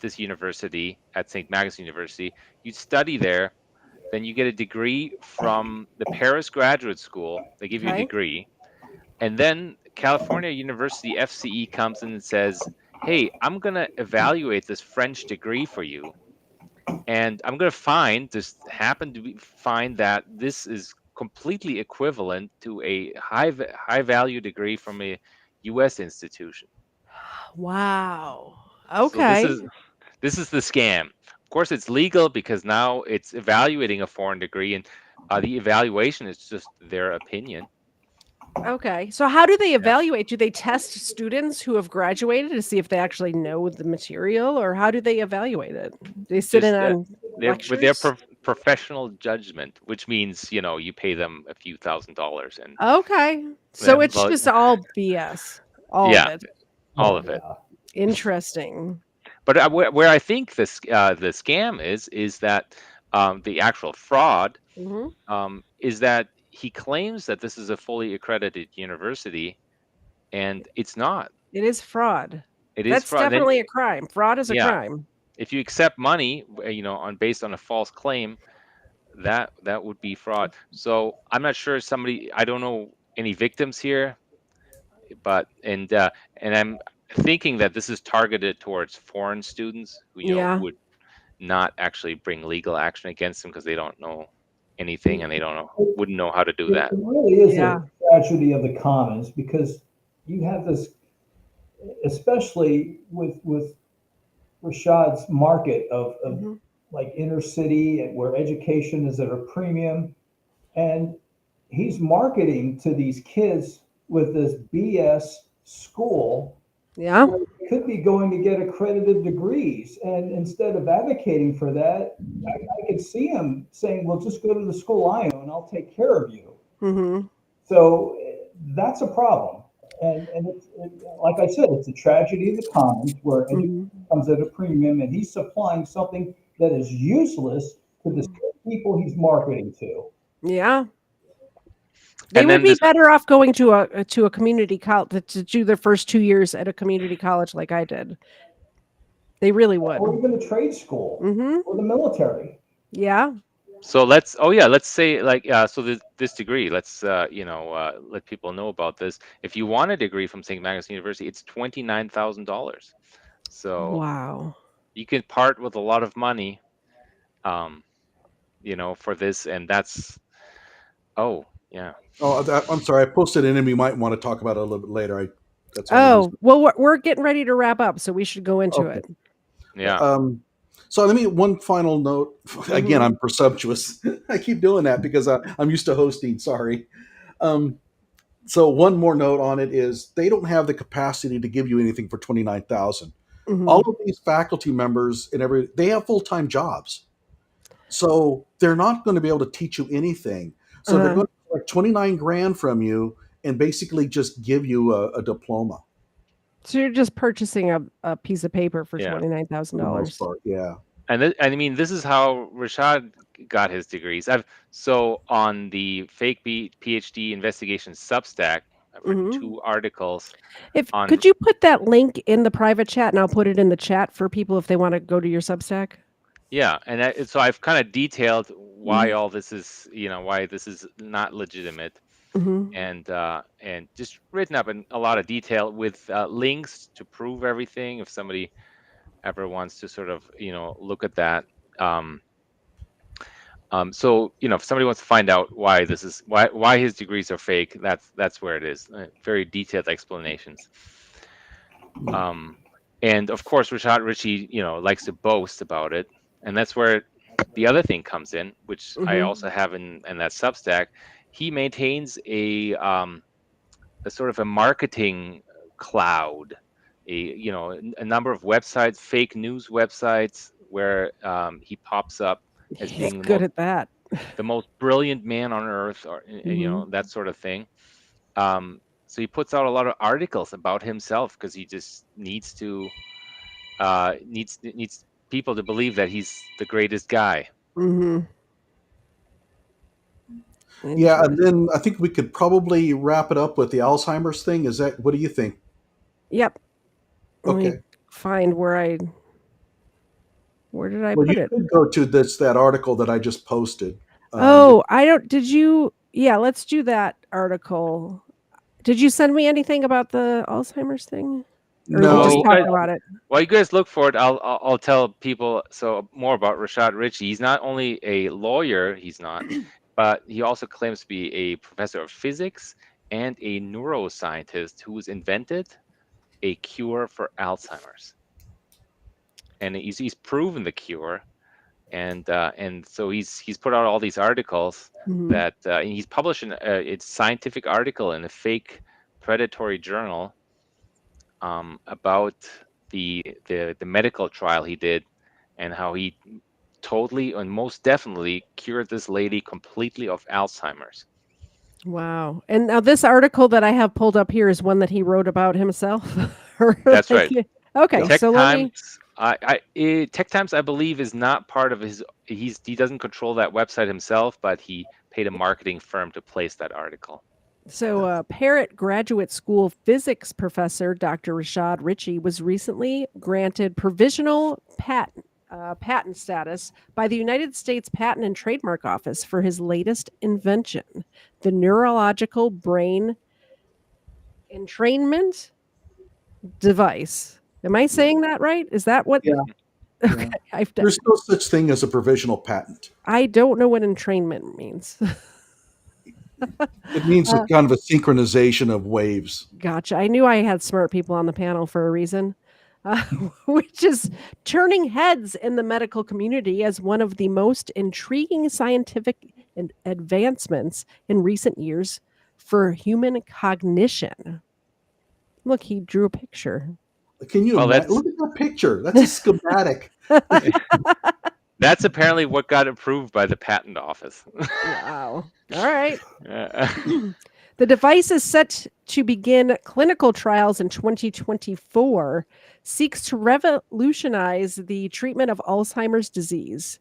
this university at St. Magnus University, you'd study there then you get a degree from the Paris Graduate School. They give you a Okay. degree. And then California University FCE comes in and says, hey, I'm going to evaluate this French degree for you. And I'm going to find that this is completely equivalent to a high value degree from a US institution. Wow. So Okay. this is the scam. Of course, it's legal because now it's evaluating a foreign degree, and the evaluation is just their opinion. Okay. So how do they evaluate? Do they test students who have graduated to see if they actually know the material, or how do they evaluate it? They sit in on With their lectures? professional judgment, which means you pay them a few $1,000s, and Okay. So it's well, just all BS. All yeah, of it. all of it. Interesting. But where I think the scam is that the actual fraud is that he claims that this is a fully accredited university, and it's not. It is fraud. It is That's fraud. Then, definitely a crime. Fraud is a yeah, crime. if you accept money, based on a false claim, that would be fraud. So I'm not sure I don't know any victims here, but and I'm thinking that this is targeted towards foreign students who Yeah. would not actually bring legal action against them because they don't know anything and they wouldn't know how to do that. It really is Yeah. a tragedy of the commons, because you have this, especially with Rashad's market of like inner city, and where education is at a premium, and he's marketing to these kids with this BS school. Yeah. Where they could be going to get accredited degrees, and instead of advocating for that, I could see him saying, well, just go to the school I own, I'll take care of you. Mm-hmm. So that's a problem. And like I said, it's a tragedy of the commons, where education comes at a premium, and he's supplying something that is useless to the people he's marketing to. Yeah. They would be better off going to a community college to do their first 2 years at a community college like I did. They really would. Or even a trade school, or the military. Yeah. So let's say so this degree, let's let people know about this. If you want a degree from St. Magnus University, it's $29,000. So wow, you can part with a lot of money, for this, and that's yeah. Oh, I'm sorry. I posted it in. We might want to talk about it a little bit later. Well, we're getting ready to wrap up, so we should go into it. Yeah. So one final note. Again, I'm presumptuous. I keep doing that because I'm used to hosting. Sorry. So one more note on it is they don't have the capacity to give you anything for $29,000. All of these faculty members they have full-time jobs, so they're not going to be able to teach you anything. So they're going to collect 29 grand from you and basically just give you a diploma. So you're just purchasing a piece of paper for $29,000. Yeah. And I mean, this is how Rashad got his degrees. So on the fake PhD investigation Substack, I've written 2 articles. Could you put that link in the private chat, and I'll put it in the chat for people if they want to go to your Substack? Yeah, and so I've kind of detailed why all this is, why this is not legitimate, and just written up in a lot of detail with links to prove everything. If somebody ever wants to sort of look at that, so if somebody wants to find out why this is why his degrees are fake, that's where it is. Very detailed explanations. And of course, Richey, likes to boast about it. And that's where the other thing comes in, which I also have in that Substack. He maintains a sort of a marketing cloud, a number of websites, fake news websites, where he pops up as being good at that, the most brilliant man on earth, or that sort of thing. So he puts out a lot of articles about himself because he just needs people to believe that he's the greatest guy. Yeah, and then I think we could probably wrap it up with the Alzheimer's thing. What do you think? Yep. Okay. Let me find where I Where did I Well, put you it? could go to that article that I just posted. Oh, I don't. Did you? Yeah, let's do that article. Did you send me anything about the Alzheimer's thing, or you Well, just No. talk about it? While you guys look for it, I'll tell people more about Rashad Richey. He's not only a lawyer, but he also claims to be a professor of physics and a neuroscientist who's invented a cure for Alzheimer's, and he's proven the cure, and so he's put out all these articles that he's published it's scientific article in a fake predatory journal about the medical trial he did and how he totally and most definitely cured this lady completely of Alzheimer's. Wow. And now this article that I have pulled up here is one that he wrote about himself. That's right. Okay, Tech so let me. Times, Tech Times, I believe, is not part of his. He doesn't control that website himself, but he paid a marketing firm to place that article. So, Parrott Graduate School physics professor Dr. Rashad Richey was recently granted provisional patent status by the United States Patent and Trademark Office for his latest invention, the neurological brain entrainment device. Am I saying that right? Is that what? Yeah. Okay, There's no such thing as a provisional patent. I don't know what entrainment means. It means a kind of a synchronization of waves. Gotcha. I knew I had smart people on the panel for a reason, which is turning heads in the medical community as one of the most intriguing scientific advancements in recent years for human cognition. Look, he drew a picture. Can you imagine? Look at that picture. That's a schematic. That's apparently what got approved by the patent office. Wow. All right. The device is set to begin clinical trials in 2024, seeks to revolutionize the treatment of Alzheimer's disease,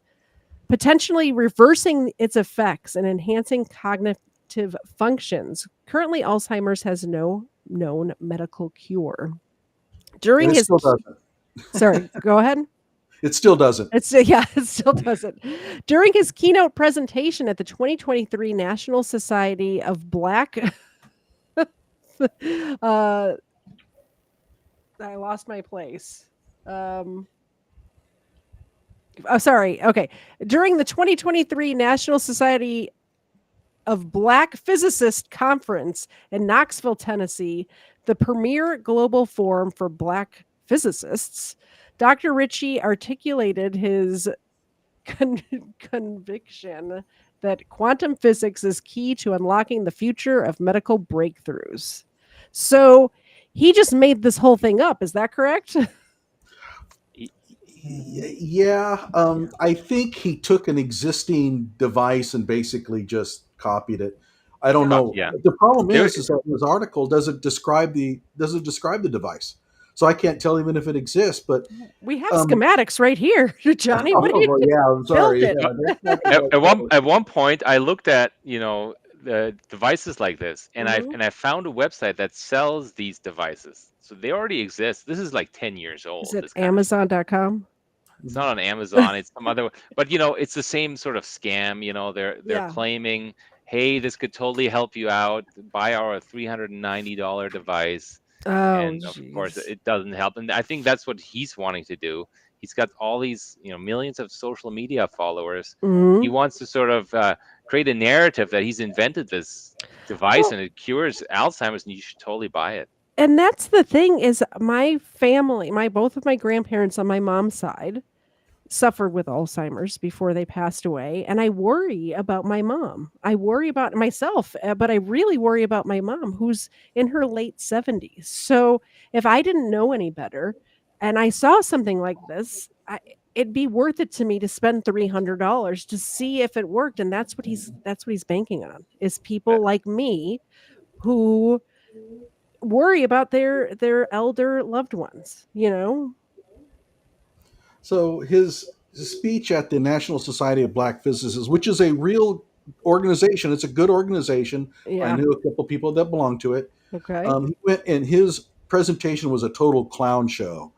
potentially reversing its effects and enhancing cognitive functions. Currently, Alzheimer's has no known medical cure. During his still doesn't. Sorry, go ahead. It still doesn't. It still doesn't. During his keynote presentation at the 2023 National Society of Black I lost my place. Sorry. Okay. During the 2023 National Society of Black Physicists Conference in Knoxville, Tennessee, the premier global forum for Black physicists, Dr. Richey articulated his conviction that quantum physics is key to unlocking the future of medical breakthroughs. So he just made this whole thing up. Is that correct? Yeah. I think he took an existing device and basically just copied it. I don't know. Yeah. The problem is that this article doesn't describe the device. So I can't tell even if it exists, but we have schematics right here, Johnny. What do you I'm sorry. At one point, I looked at the devices like this, and I found a website that sells these devices. So they already exist. This is like 10 years old. Is it Amazon.com? It's not on Amazon. It's some other, but it's the same sort of scam. They're claiming, hey, this could totally help you out. Buy our $390 device. And of course, it doesn't help. And I think that's what he's wanting to do. He's got all these, millions of social media followers. Mm-hmm. He wants to sort of create a narrative that he's invented this device and it cures Alzheimer's, and you should totally buy it. And that's the thing is my family, both of my grandparents on my mom's side suffered with Alzheimer's before they passed away. And I worry about my mom. I worry about myself, but I really worry about my mom who's in her late 70s. So if I didn't know any better and I saw something like this, it'd be worth it to me to spend $300 to see if it worked. And that's what he's banking on, is people like me who worry about their elder loved ones, So his speech at the National Society of Black Physicists, which is a real organization, it's a good organization. Yeah. I knew a couple of people that belong to it. Okay. He went, and his presentation was a total clown show.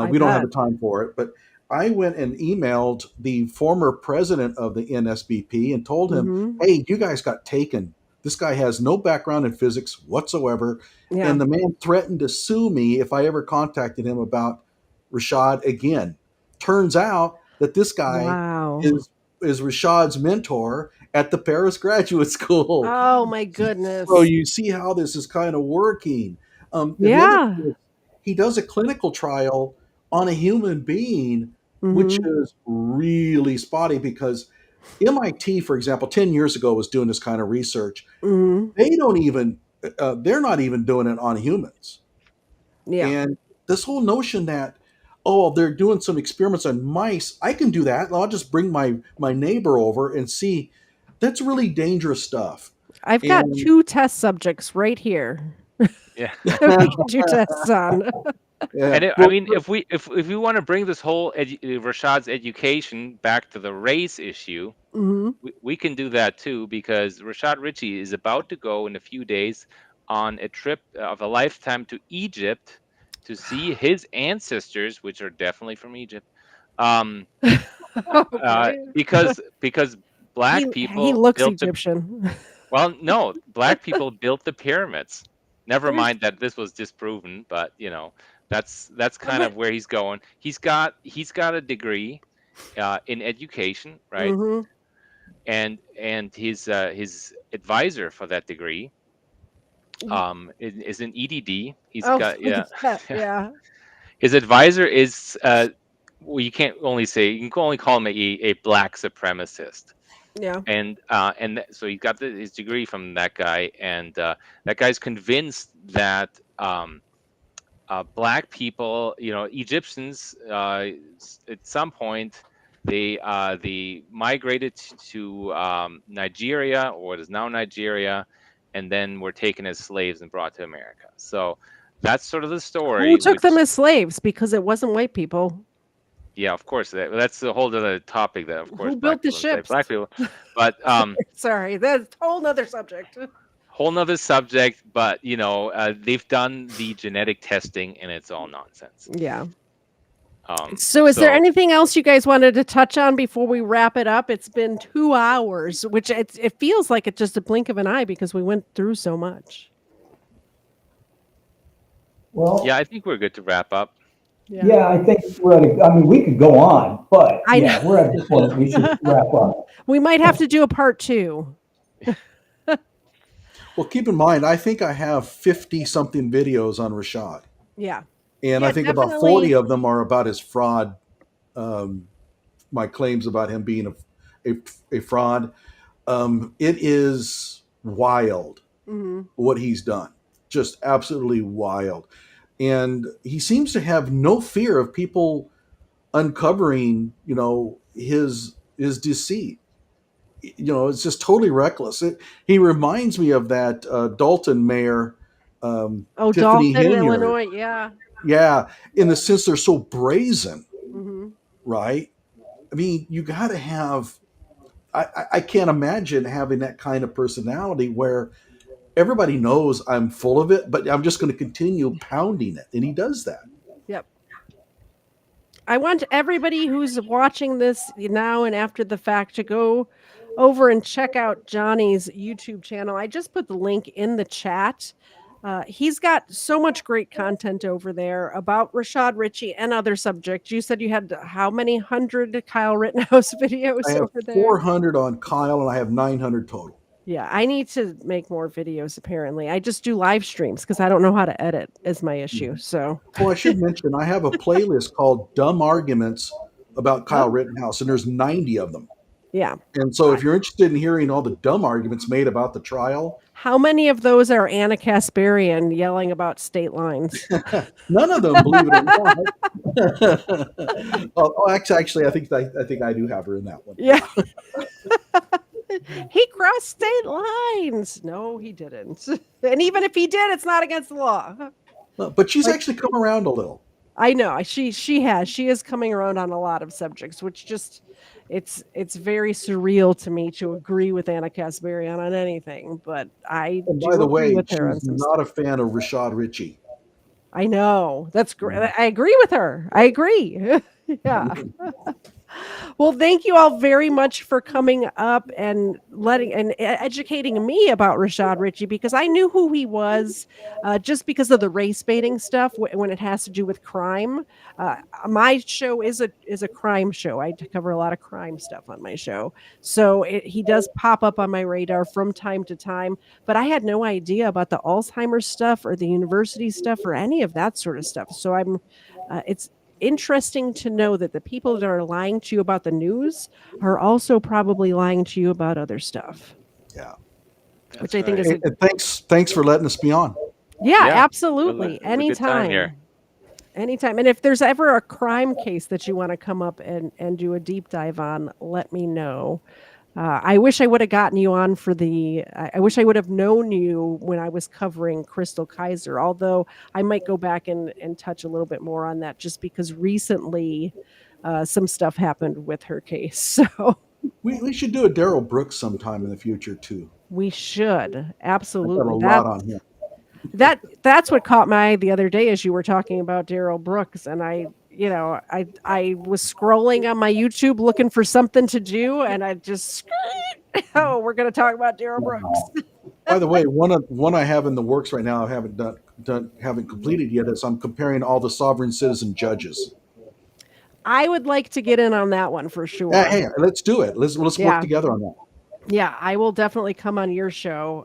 We don't have the time for it, but I went and emailed the former president of the NSBP and told him, Mm-hmm. hey, you guys got taken. This guy has no background in physics whatsoever. Yeah. And the man threatened to sue me if I ever contacted him about Rashad again. Turns out that this guy Wow. is Rashad's mentor at the Paris Graduate School. Oh my goodness. So you see how this is kind of working. And the other Yeah. thing is, he does a clinical trial on a human being, which Mm-hmm. is really spotty because MIT, for example, 10 years ago was doing this kind of research. Mm-hmm. They're not even doing it on humans. Yeah. And this whole notion that, oh, they're doing some experiments on mice, I can do that. I'll just bring my neighbor over and see. That's really dangerous stuff. I've got 2 test subjects right here. Yeah. That we can do tests on. Yeah. And I mean, if we want to bring this whole Rashad's education back to the race issue, Mm-hmm. we can do that too, because Rashad Richey is about to go in a few days on a trip of a lifetime to Egypt to see his ancestors, which are definitely from Egypt. Okay. Because black He people looks built the Egyptian. well, no, black people built the pyramids. Never There's- mind that this was disproven, but that's kind of where he's going. He's got a degree in education, right? Mm-hmm. And his advisor for that degree is an EDD. He's got yeah. His advisor is well, you can only call him a black supremacist. Yeah. And so he got his degree from that guy, and that guy's convinced that black people, Egyptians, at some point they migrated to Nigeria, or what is now Nigeria, and then were taken as slaves and brought to America. So that's sort of the story. Who took them as slaves? Because it wasn't white people. Yeah, of course. That's a whole other topic. That, of course, Who built the ships? Black people, but sorry, that's a whole nother subject. Whole nother subject. But they've done the genetic testing, and it's all nonsense. Yeah. So is there anything else you guys wanted to touch on before we wrap it up? It's been 2 hours, which it feels like it's just a blink of an eye because we went through so much. Well, yeah, I think we're good to wrap up. Yeah, I think we could go on, but we're at the point we should wrap up. We might have to do a part 2. Well, keep in mind, I think I have 50 something videos on Rashad. Yeah. And I think about 40 of them are about his fraud, my claims about him being a fraud. It is wild what he's done. Just absolutely wild. And he seems to have no fear of people uncovering, his deceit. It's just totally reckless. He reminds me of that Dalton mayor, Tiffany Dalton, Hilliard. Illinois, yeah. Yeah, in the sense they're so brazen, Mm-hmm. right? I mean, you got to have. I can't imagine having that kind of personality where everybody knows I'm full of it, but I'm just going to continue pounding it, and he does that. Yep. I want everybody who's watching this now and after the fact to go over and check out Johnny's YouTube channel. I just put the link in the chat. He's got so much great content over there about Rashad Richey and other subjects. You said you had how many 100 Kyle Rittenhouse videos I have over there? 400 on Kyle, and I have 900 total. Yeah, I need to make more videos, apparently. I just do live streams because I don't know how to edit is my issue. So, well, I should mention I have a playlist called Dumb Arguments about Kyle Rittenhouse, and there's 90 of them. Yeah. And so if you're interested in hearing all the dumb arguments made about the trial. How many of those are Anna Kasparian yelling about state lines? None of them, believe it or not. Actually, I think I do have her in that one. Yeah. He crossed state lines. No, he didn't. And even if he did, it's not against the law. But she's actually come around a little. I know. She has. She is coming around on a lot of subjects, which just it's very surreal to me to agree with Anna Kasparian on anything. But I And do by the agree way, with her on she's some not stuff. a fan of Rashad Richey. I know. That's great. I agree with her. I agree. Yeah. Well, thank you all very much for coming up and educating me about Rashad Richey, because I knew who he was just because of the race baiting stuff when it has to do with crime. My show is a crime show. I cover a lot of crime stuff on my show, so he does pop up on my radar from time to time. But I had no idea about the Alzheimer's stuff or the university stuff or any of that sort of stuff. So it's interesting to know that the people that are lying to you about the news are also probably lying to you about other stuff. Yeah. Which I think is And thanks for letting us be on. Yeah, absolutely. It was a good time here. Anytime. And if there's ever a crime case that you want to come up and do a deep dive on, let me know. I wish I would have gotten you on I wish I would have known you when I was covering Crystal Kaiser, although I might go back and touch a little bit more on that just because recently some stuff happened with her case. So we should do a Daryl Brooks sometime in the future too. We should. Absolutely. I've got a lot on him. That's what caught my eye the other day as you were talking about Daryl Brooks, and I was scrolling on my YouTube looking for something to do, and I just we're going to talk about Daryl Brooks. By the way, one I have in the works right now, I haven't haven't completed yet, is I'm comparing all the sovereign citizen judges. I would like to get in on that one for sure. Hey, let's do it. Let's work together on that. Yeah, I will definitely come on your show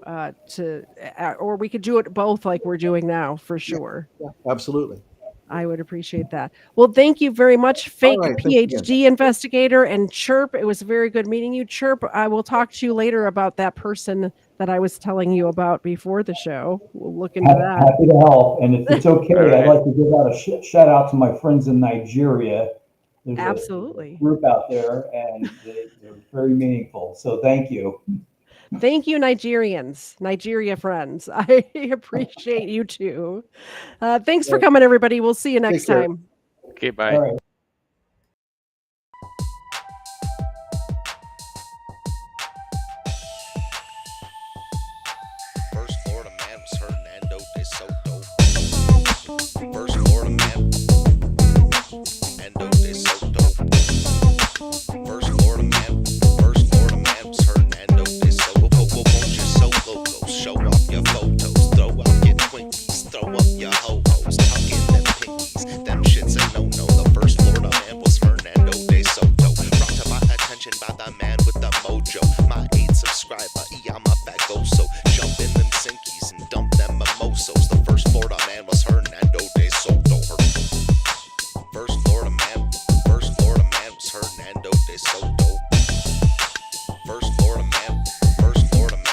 or we could do it both like we're doing now for sure. Yeah, absolutely. I would appreciate that. Well, thank you very much, Fake PhD investigator and Chirp. It was very good meeting you, Chirp. I will talk to you later about that person that I was telling you about before the show. We'll look into that. Happy to help. And if it's okay, I'd like to give out a shout out to my friends in Nigeria. There's absolutely a group out there, and they're very meaningful. So thank you. Thank you, Nigeria friends. I appreciate you too. Thanks for coming, everybody. We'll see you next time. Okay, bye. All right. First Florida man was Hernando de Soto. First Florida man, Hernando de Soto. First Florida man was Hernando de Soto. Won't you solo go show off your photos, throw out your Twinkies, throw up your ho-hos, tuck in them pinkies, them shits a no-no. The first Florida man was Hernando de Soto. Brought to my attention by the man with the mojo. My 8th subscriber, I'm a fagoso. Jump in them sinkies and dump them mimosos. The first Florida man was Hernando de Soto. First Florida man was Hernando de Soto. First Florida man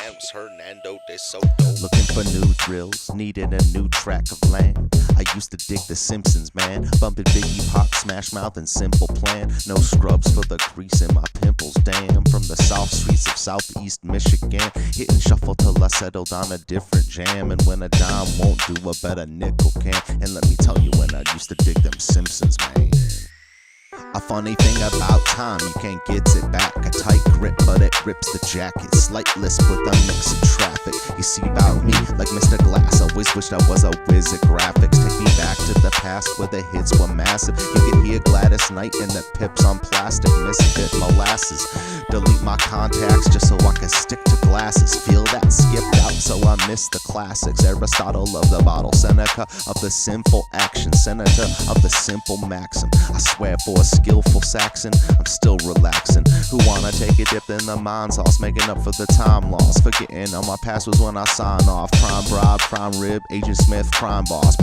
was Hernando de Soto. Looking for new drills, needed a new track of land. I used to dig the Simpsons, man. Bumping Biggie, Pop, Smash Mouth, and Simple Plan. No scrubs for the crease in my pimples, damn. From the south streets of southeast Michigan, hitting shuffle till I settled on a different jam. And when a dime won't do, a better nickel can. And let me tell you, when I used to dig them Simpsons, man. A funny thing about time, you can't get it back. A tight grip, but it rips the jacket. Slight lisp with a mix of traffic. You see about me, like Mr. Glass. Always wished I was a whiz at graphics. Take me back to the past where the hits were massive. You could hear Gladys Knight and the Pips on plastic. Misfit molasses. Delete my contacts just so I can stick to glasses. Feel that skipped out, so I miss the classics. Aristotle of the bottle, Seneca of the simple action, senator of the simple maxim. I swear for a skillful Saxon, I'm still relaxing. Who wanna take a dip in the mind sauce, making up for the time lost, forgetting all my passwords when I sign off. Prime bribe, prime rib, Agent Smith, crime boss.